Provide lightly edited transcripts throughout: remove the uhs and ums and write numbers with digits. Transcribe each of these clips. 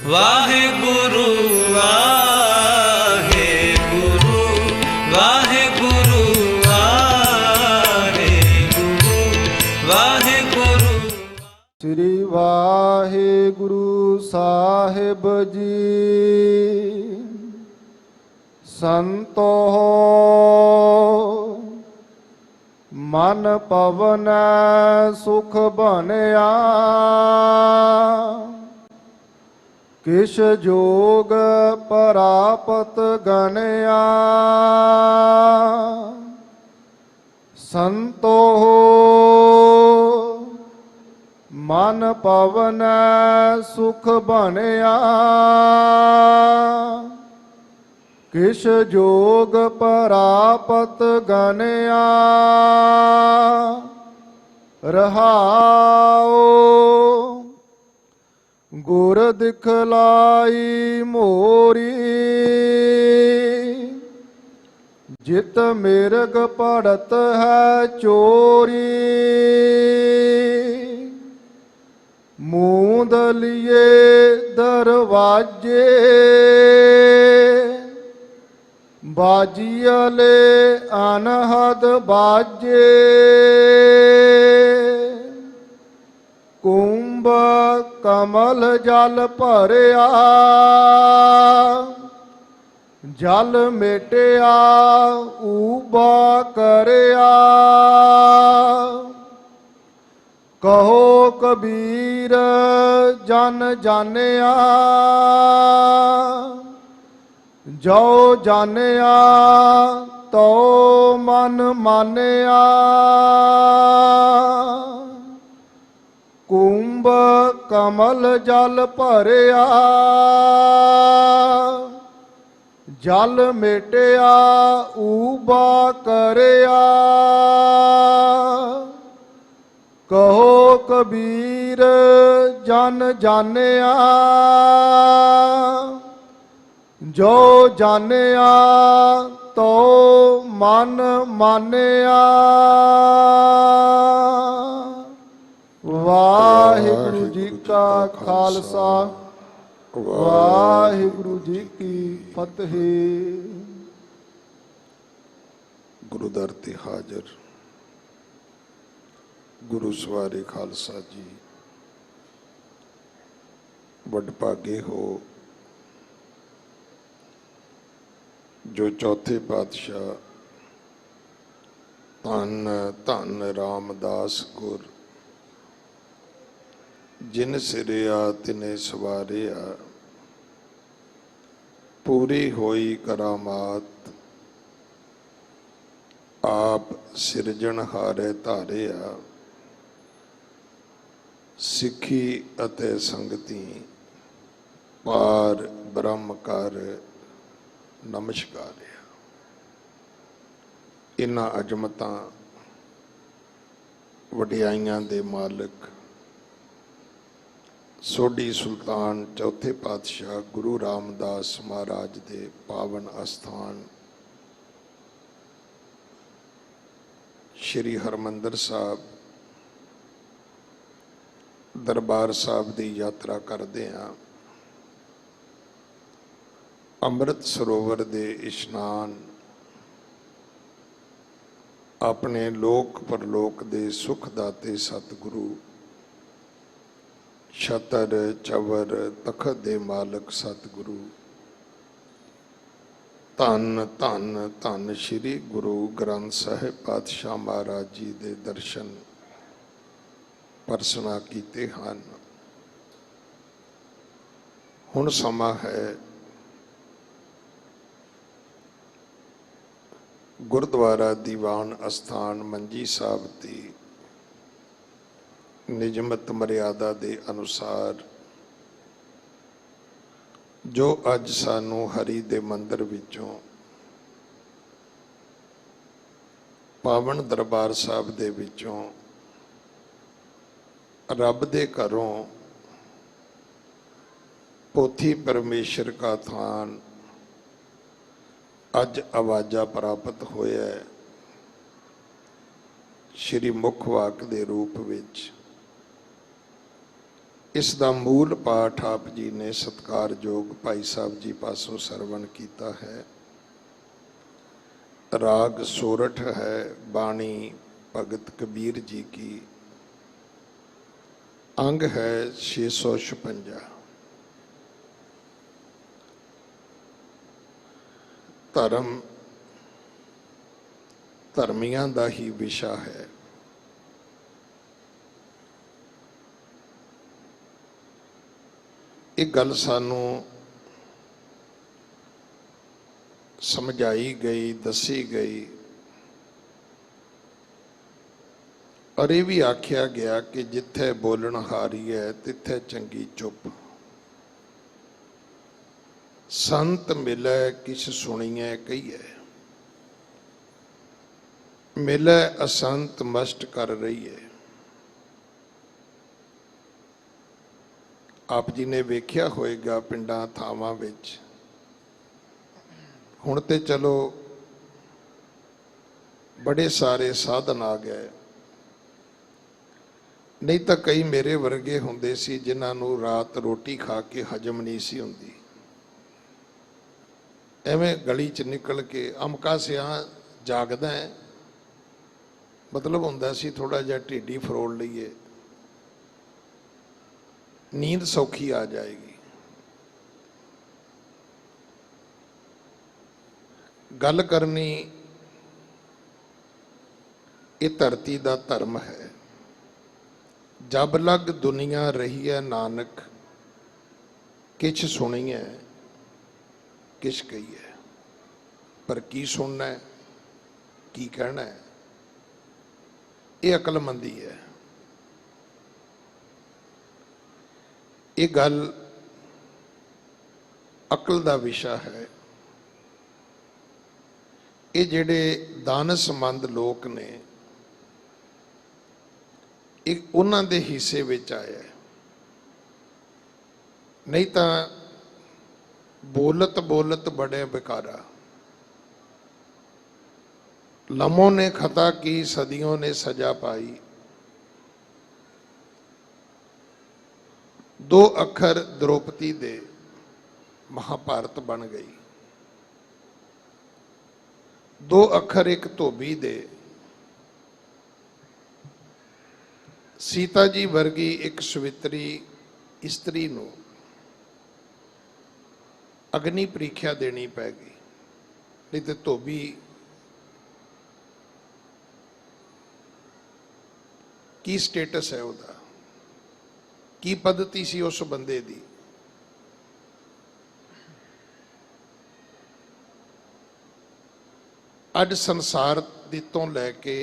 वाहेगुरु वाहेगुरु वाहेगुरु वाहेगुरु वाहेगुरु। श्री वाहेगुरु साहिब जी संतो मन पवन सुख बनया किश जोग परापत गनया संतो मन पवन सुख बनया किश जोग परापत गनया रहाओ गुर दिखलाई मोरी जित मिर्ग पड़त है चोरी मूंद लिए दरवाजे बाजियले अनहद बाजे कुंभ कमल जल भरिया जल मेटिया ऊबा करया कहो कबीर जन जानिया जो जानिया तो मन मानिया कुंभ कमल जल भरिया जल मेटिया ऊबा करया कहो कबीर जन जानिया जो जानिया तो मन मानिया। वाहिगुरु जी का खालसा वाहिगुरु जी की फतेह। गुरुदर ते हाजर गुरु सवारे खालसा जी वडभागे हो जो चौथे पातशाह धन धन रामदास गुर जिन सिरिया तिने सवारिया पूरी होई करामात आप सिरजनहारे धारिया सिखी अते संगति पार ब्रह्म कर नमस्कार। इन्हां अजमतां वडियाइयां दे मालिक सोडी सुल्तान चौथे पातशाह गुरु रामदास महाराज दे पावन अस्थान श्री हरमंदर साहब दरबार साहब की यात्रा करते हैं। अमृत सरोवर दे इशनान अपने लोक परलोक दे सुखदाते सतगुरु छतर चवर तखत दे मालक सतगुरु धन धन धन श्री गुरु ग्रंथ साहिब पातशाह महाराज जी दे दर्शन परसना कीते हैं। हुण समा है गुरुद्वारा दीवान अस्थान मंजी साहब की निजमत मर्यादा के अनुसार जो अज सानू हरि दे मंदिर विचों पावन दरबार साहब दे विचों रब दे घरों पोथी परमेश्वर का थान अज आवाजा प्राप्त होया है। श्री मुख वाक दे रूप विच ਇਸ ਦਾ ਮੂਲ ਪਾਠ ਆਪ ਜੀ ਨੇ ਸਤਿਕਾਰਯੋਗ ਭਾਈ ਸਾਹਿਬ ਜੀ ਪਾਸੋਂ ਸਰਵਣ ਕੀਤਾ ਹੈ। ਰਾਗ ਸੋਰਠ ਹੈ, ਬਾਣੀ ਭਗਤ ਕਬੀਰ ਜੀ ਕੀ, ਅੰਗ ਹੈ 656। ਧਰਮ ਧਰਮੀਆਂ ਦਾ ਹੀ ਵਿਸ਼ਾ ਹੈ। ਇਹ ਗੱਲ ਸਾਨੂੰ ਸਮਝਾਈ ਗਈ, ਦੱਸੀ ਗਈ, ਔਰ ਇਹ ਵੀ ਆਖਿਆ ਗਿਆ ਕਿ ਜਿੱਥੇ ਬੋਲਣ ਹਾਰੀ ਹੈ ਤਿੱਥੇ ਚੰਗੀ ਚੁੱਪ। ਸੰਤ ਮਿਲੈ ਕਿਛ ਸੁਣੀਐ ਕਹੀਐ, ਮਿਲੈ ਅਸੰਤ ਮਸਟ ਕਰ ਰਹੀਏ। ਆਪ ਜੀ ਨੇ ਵੇਖਿਆ ਹੋਏਗਾ ਪਿੰਡਾਂ ਥਾਵਾਂ ਵਿੱਚ, ਹੁਣ ਤੇ ਚਲੋ ਬੜੇ ਸਾਰੇ ਸਾਧਨ ਆ ਗਏ, ਨਹੀਂ ਤਾਂ ਕਈ ਮੇਰੇ ਵਰਗੇ ਹੁੰਦੇ ਸੀ ਜਿਨ੍ਹਾਂ ਨੂੰ ਰਾਤ ਰੋਟੀ ਖਾ ਕੇ ਹਜਮ ਨਹੀਂ ਸੀ ਹੁੰਦੀ। ਐਵੇਂ ਗਲੀ 'ਚ ਨਿਕਲ ਕੇ ਅਮਕਾ ਸਿਆਂ ਜਾਗਦਾ ਹੈ, ਮਤਲਬ ਹੁੰਦਾ ਸੀ ਥੋੜਾ ਜਿਹਾ ਢਿੱਡੀ ਫਰੋਲ ਲਈਏ, ਨੀਂਦ ਸੌਖੀ ਆ ਜਾਏਗੀ। ਗੱਲ ਕਰਨੀ ਇਹ ਧਰਤੀ ਦਾ ਧਰਮ ਹੈ। ਜਬ ਲਗ ਦੁਨੀਆ ਰਹੀ ਹੈ ਨਾਨਕ, ਕਿਛ ਸੁਣੀਐ ਕਿਛ ਕਹੀਐ। ਪਰ ਕੀ ਸੁਣਨਾ ਹੈ, ਕੀ ਕਹਿਣਾ ਹੈ, ਇਹ ਅਕਲਮੰਦੀ ਹੈ। ਇਹ ਗੱਲ ਅਕਲ ਦਾ ਵਿਸ਼ਾ ਹੈ। ਇਹ ਜਿਹੜੇ ਦਾਨਸਮੰਦ ਲੋਕ ਨੇ, ਇਹ ਉਹਨਾਂ ਦੇ ਹਿੱਸੇ ਵਿੱਚ ਆਇਆ, ਨਹੀਂ ਤਾਂ ਬੋਲਤ ਬੋਲਤ ਬੜੇ ਬਿਕਾਰਾ। लमों ने खता की सदियों ने सजा पाई, दो अखर द्रौपदी दे महाभारत बन गई। दो अखर एक धोबी दे सीता जी वर्गी एक सवित्री इस्त्री नूं अग्नि परीक्षा देनी पै गई, नहीं तो धोबी की स्टेटस है, ਉਹਦਾ ਕੀ ਪद्धति ਸੀ ਉਸ ਬੰਦੇ ਦੀ। ਅੱਜ ਸੰਸਾਰ ਦੀ ਤੋਂ ਲੈ ਕੇ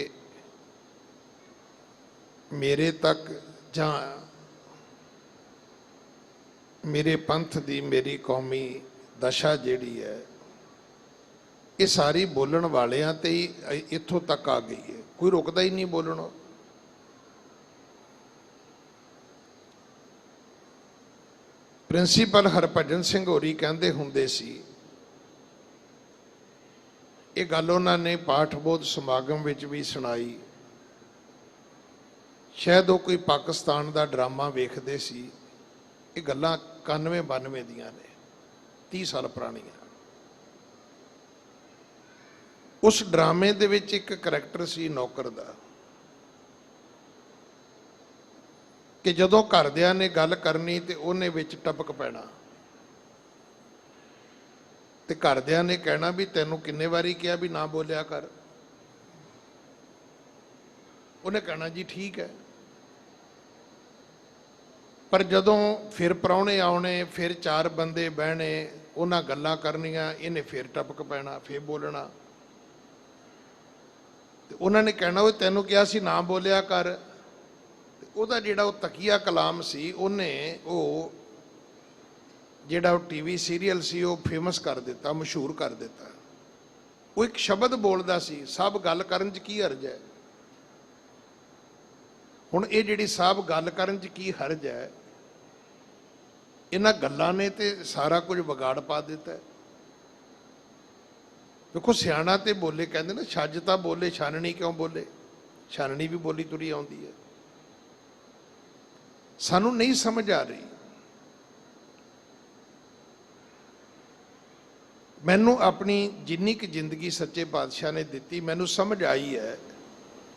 ਮੇਰੇ ਤੱਕ ਜਾਂ ਮੇਰੇ ਪੰਥ ਦੀ, ਮੇਰੀ ਕੌਮੀ ਦਸ਼ਾ ਜਿਹੜੀ ਹੈ, ਇਹ ਸਾਰੀ ਬੋਲਣ ਵਾਲਿਆਂ ਤੇ ਹੀ ਇੱਥੋਂ ਤੱਕ ਆ ਗਈ ਹੈ। ਕੋਈ ਰੁਕਦਾ ਹੀ ਨਹੀਂ ਬੋਲਣੋਂ। ਪ੍ਰਿੰਸੀਪਲ ਹਰਭਜਨ ਸਿੰਘ ਹੋਰੀ ਕਹਿੰਦੇ ਹੁੰਦੇ ਸੀ, ਇਹ ਗੱਲ ਉਹਨਾਂ ਨੇ ਪਾਠ-ਬੋਧ ਸਮਾਗਮ ਵਿੱਚ ਵੀ ਸੁਣਾਈ। ਸ਼ਾਇਦ ਉਹ ਕੋਈ ਪਾਕਿਸਤਾਨ ਦਾ ਡਰਾਮਾ ਵੇਖਦੇ ਸੀ। ਇਹ ਗੱਲਾਂ 91-92 ਦੀਆਂ ਨੇ, 30 ਸਾਲ ਪੁਰਾਣੀਆਂ। ਉਸ ਡਰਾਮੇ ਦੇ ਵਿੱਚ ਇੱਕ ਕਰੈਕਟਰ ਸੀ ਨੌਕਰ ਦਾ, ਕਿ ਜਦੋਂ ਘਰਦਿਆਂ ਨੇ ਗੱਲ ਕਰਨੀ ਤੇ ਉਹਨੇ ਵਿੱਚ ਟਪਕ ਪੈਣਾ, ਤੇ ਘਰਦਿਆਂ ਨੇ ਕਹਿਣਾ ਵੀ ਤੈਨੂੰ ਕਿੰਨੇ ਵਾਰੀ ਕਿਹਾ ਵੀ ਨਾ ਬੋਲਿਆ ਕਰ। ਉਹਨੇ ਕਹਿਣਾ ਜੀ ਠੀਕ ਹੈ। ਪਰ ਜਦੋਂ ਫਿਰ ਪ੍ਰਾਹੁਣੇ ਆਉਣੇ, ਫਿਰ 4 ਬੰਦੇ ਬਹਿਣੇ, ਉਹਨਾਂ ਗੱਲਾਂ ਕਰਨੀਆਂ, ਇਹਨੇ ਫਿਰ ਟਪਕ ਪੈਣਾ, ਫਿਰ ਬੋਲਣਾ। ਤੇ ਉਹਨਾਂ ਨੇ ਕਹਿਣਾ ਉਹ ਤੈਨੂੰ ਕਿਹਾ ਸੀ ਨਾ ਬੋਲਿਆ ਕਰ। ਉਹਦਾ ਜਿਹੜਾ ਉਹ ਤਕੀਆ ਕਲਾਮ ਸੀ, ਉਹਨੇ ਉਹ ਜਿਹੜਾ ਉਹ ਟੀਵੀ ਸੀਰੀਅਲ ਸੀ ਉਹ ਫੇਮਸ ਕਰ ਦਿੱਤਾ, ਮਸ਼ਹੂਰ ਕਰ ਦਿੱਤਾ। ਉਹ ਇੱਕ ਸ਼ਬਦ ਬੋਲਦਾ ਸੀ, ਸਭ ਗੱਲ ਕਰਨ 'ਚ ਕੀ ਹਰਜ ਹੈ। ਹੁਣ ਇਹ ਜਿਹੜੀ ਸਭ ਗੱਲ ਕਰਨ 'ਚ ਕੀ ਹਰਜ ਹੈ, ਇਹਨਾਂ ਗੱਲਾਂ ਨੇ ਤੇ ਸਾਰਾ ਕੁਝ ਵਿਗਾੜ ਪਾ ਦਿੱਤਾ। ਦੇਖੋ ਸਿਆਣਾ ਤੇ ਬੋਲੇ, ਕਹਿੰਦੇ ਨਾ ਛੱਜ ਤਾਂ ਬੋਲੇ ਛਾਨਣੀ ਕਿਉਂ ਬੋਲੇ। ਛਾਨਣੀ ਵੀ ਬੋਲੀ ਤੁਰੀ ਆਉਂਦੀ ਹੈ। ਸਾਨੂੰ ਨਹੀਂ ਸਮਝ ਆ ਰਹੀ। ਮੈਨੂੰ ਆਪਣੀ ਜਿੰਨੀ ਕੁ ਜ਼ਿੰਦਗੀ ਸੱਚੇ ਪਾਤਸ਼ਾਹ ਨੇ ਦਿੱਤੀ, ਮੈਨੂੰ ਸਮਝ ਆਈ ਹੈ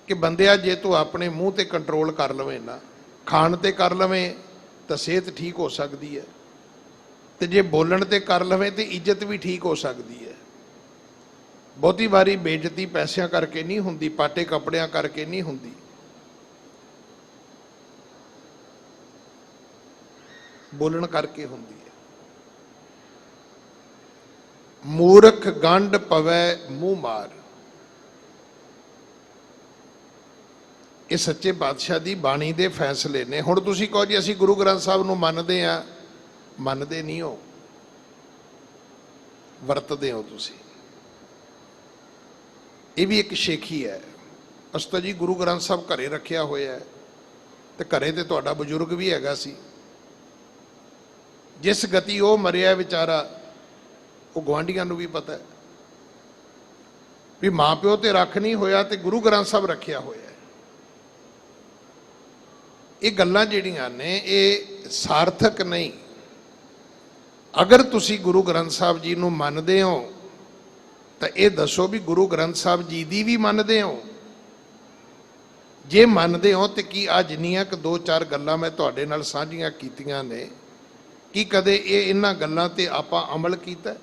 ਕਿ ਬੰਦਿਆ ਜੇ ਤੂੰ ਆਪਣੇ ਮੂੰਹ ਤੇ ਕੰਟਰੋਲ ਕਰ ਲਵੇਂ ਨਾ, ਖਾਣ ਤੇ ਕਰ ਲਵੇਂ ਤਾਂ ਸਿਹਤ ਠੀਕ ਹੋ ਸਕਦੀ ਹੈ, ਤੇ ਜੇ ਬੋਲਣ ਤੇ ਕਰ ਲਵੇਂ ਤੇ ਇੱਜ਼ਤ ਵੀ ਠੀਕ ਹੋ ਸਕਦੀ ਹੈ। ਬਹੁਤੀ ਵਾਰੀ ਬੇਇੱਜ਼ਤੀ ਪੈਸਿਆਂ ਕਰਕੇ ਨਹੀਂ ਹੁੰਦੀ, ਪਾਟੇ ਕੱਪੜਿਆਂ ਕਰਕੇ ਨਹੀਂ ਹੁੰਦੀ। ਬੋਲਣ ਕਰਕੇ ਹੁੰਦੀ ਹੈ। ਮੂਰਖ ਗੰਢ ਪਵੈ ਮੂੰਹ ਮਾਰ, ਇਹ ਸੱਚੇ ਪਾਤਸ਼ਾਹ ਦੀ ਬਾਣੀ ਦੇ ਫੈਸਲੇ ਨੇ। ਹੁਣ ਤੁਸੀਂ ਕਹੋ ਜੀ ਅਸੀਂ ਗੁਰੂ ਗ੍ਰੰਥ ਸਾਹਿਬ ਨੂੰ ਮੰਨਦੇ ਆ, ਮੰਨਦੇ ਨਹੀਂ ਹੋ, ਵਰਤਦੇ ਹੋ ਤੁਸੀਂ। ਇਹ ਵੀ ਇੱਕ ਸ਼ੇਖੀ ਹੈ। ਅਸੀਂ ਤਾਂ ਜੀ ਗੁਰੂ ਗ੍ਰੰਥ ਸਾਹਿਬ ਘਰੇ ਰੱਖਿਆ ਹੋਇਆ ਹੈ, ਤੇ ਘਰੇ ਤੇ ਤੁਹਾਡਾ ਬਜ਼ੁਰਗ ਵੀ ਹੈਗਾ ਸੀ। ਜਿਸ ਗਤੀ ਉਹ ਮਰਿਆ ਵਿਚਾਰਾ, ਉਹ ਗੁਆਂਢੀਆਂ ਨੂੰ ਵੀ ਪਤਾ ਹੈ ਵੀ ਮਾਂ ਪਿਓ ਤੇ ਰੱਖ ਨਹੀਂ ਹੋਇਆ ਤੇ ਗੁਰੂ ਗ੍ਰੰਥ ਸਾਹਿਬ ਰੱਖਿਆ ਹੋਇਆ ਹੈ। ਇਹ ਗੱਲਾਂ ਜਿਹੜੀਆਂ ਨੇ ਇਹ ਸਾਰਥਕ ਨਹੀਂ। ਅਗਰ ਤੁਸੀਂ ਗੁਰੂ ਗ੍ਰੰਥ ਸਾਹਿਬ ਜੀ ਨੂੰ ਮੰਨਦੇ ਹੋ ਤਾਂ ਇਹ ਦੱਸੋ ਵੀ ਗੁਰੂ ਗ੍ਰੰਥ ਸਾਹਿਬ ਜੀ ਦੀ ਵੀ ਮੰਨਦੇ ਹੋ। ਜੇ ਮੰਨਦੇ ਹੋ ਤੇ ਕੀ ਆ ਜਿੰਨੀਆਂ ਕੁ 2-4 ਗੱਲਾਂ ਮੈਂ ਤੁਹਾਡੇ ਨਾਲ ਸਾਂਝੀਆਂ ਕੀਤੀਆਂ ਨੇ, ਕੀ ਕਦੇ ਇਹਨਾਂ ਗੱਲਾਂ ਤੇ ਆਪਾਂ ਅਮਲ ਕੀਤਾ?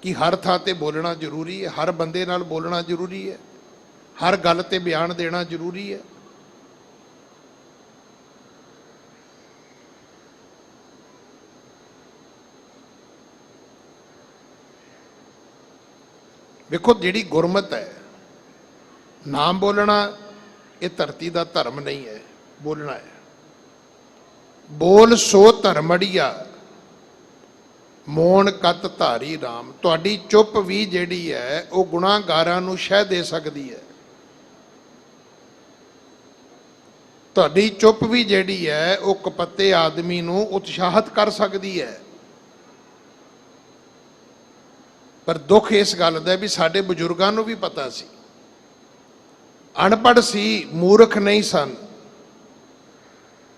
ਕਿ ਹਰ ਥਾਂ ਤੇ ਬੋਲਣਾ ਜ਼ਰੂਰੀ ਹੈ, ਹਰ ਬੰਦੇ ਨਾਲ ਬੋਲਣਾ ਜ਼ਰੂਰੀ ਹੈ, ਹਰ ਗੱਲ ਤੇ ਬਿਆਨ ਦੇਣਾ ਜ਼ਰੂਰੀ ਹੈ? ਵੇਖੋ ਜਿਹੜੀ ਗੁਰਮਤ ਹੈ, ਨਾਮ ਬੋਲਣਾ ਇਹ ਧਰਤੀ ਦਾ ਧਰਮ ਨਹੀਂ ਹੈ, ਬੋਲਣਾ ਹੈ। ਬੋਲ ਸੋ ਧਰਮੜੀਆ ਮੋਨ ਕਤ ਧਾਰੀ ਰਾਮ। ਤੁਹਾਡੀ ਚੁੱਪ ਵੀ ਜਿਹੜੀ ਹੈ ਉਹ ਗੁਨਾਹਗਾਰਾਂ ਨੂੰ ਸ਼ਹਿ ਦੇ ਸਕਦੀ ਹੈ। ਤੁਹਾਡੀ ਚੁੱਪ ਵੀ ਜਿਹੜੀ ਹੈ ਉਹ ਕਪੱਤੇ ਆਦਮੀ ਨੂੰ ਉਤਸ਼ਾਹਿਤ ਕਰ ਸਕਦੀ ਹੈ। ਪਰ ਦੁੱਖ ਇਸ ਗੱਲ ਦਾ ਵੀ ਸਾਡੇ ਬਜ਼ੁਰਗਾਂ ਨੂੰ ਵੀ ਪਤਾ ਸੀ, ਅਨਪੜ੍ਹ ਸੀ, ਮੂਰਖ ਨਹੀਂ ਸਨ।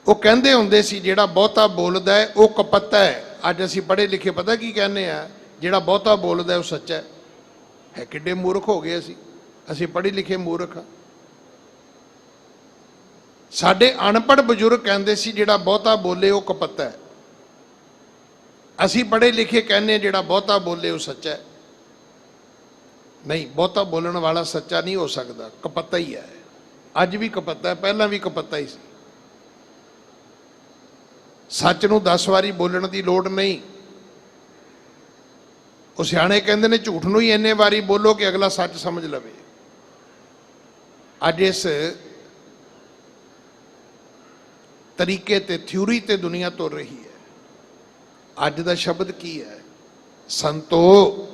ਉਹ ਕਹਿੰਦੇ ਹੁੰਦੇ ਸੀ ਜਿਹੜਾ ਬਹੁਤਾ ਬੋਲਦਾ ਹੈ ਉਹ ਕਪੱਤਾ ਹੈ। ਅੱਜ ਅਸੀਂ ਪੜ੍ਹੇ ਲਿਖੇ ਪਤਾ ਕੀ ਕਹਿੰਦੇ ਆ, ਜਿਹੜਾ ਬਹੁਤਾ ਬੋਲਦਾ ਉਹ ਸੱਚਾ ਹੈ। ਕਿੱਡੇ ਮੂਰਖ ਹੋ ਗਏ ਅਸੀਂ ਪੜ੍ਹੇ ਲਿਖੇ ਮੂਰਖ ਹਾਂ। ਸਾਡੇ ਅਨਪੜ੍ਹ ਬਜ਼ੁਰਗ ਕਹਿੰਦੇ ਸੀ ਜਿਹੜਾ ਬਹੁਤਾ ਬੋਲੇ ਉਹ ਕਪੱਤਾ ਹੈ। ਅਸੀਂ ਪੜ੍ਹੇ ਲਿਖੇ ਕਹਿੰਦੇ ਜਿਹੜਾ ਬਹੁਤਾ ਬੋਲੇ ਉਹ ਸੱਚਾ ਹੈ। ਨਹੀਂ, ਬਹੁਤਾ ਬੋਲਣ ਵਾਲਾ ਸੱਚਾ ਨਹੀਂ ਹੋ ਸਕਦਾ, ਕਪੱਤਾ ਹੀ ਹੈ। ਅੱਜ ਵੀ ਕਪੱਤਾ ਹੈ, ਪਹਿਲਾਂ ਵੀ ਕਪੱਤਾ ਹੀ ਸੀ। ਸੱਚ ਨੂੰ 10 ਵਾਰੀ ਬੋਲਣ ਦੀ ਲੋੜ ਨਹੀਂ। ਉਹ ਸਿਆਣੇ ਕਹਿੰਦੇ ਨੇ ਝੂਠ ਨੂੰ ਹੀ ਇੰਨੇ ਵਾਰੀ ਬੋਲੋ ਕਿ ਅਗਲਾ ਸੱਚ ਸਮਝ ਲਵੇ। ਅੱਜ ਇਸ ਤਰੀਕੇ ਤੇ, ਥਿਊਰੀ ਤੇ ਦੁਨੀਆ ਤੁਰ ਰਹੀ ਹੈ। ਅੱਜ ਦਾ ਸ਼ਬਦ ਕੀ ਹੈ? ਸੰਤੋ।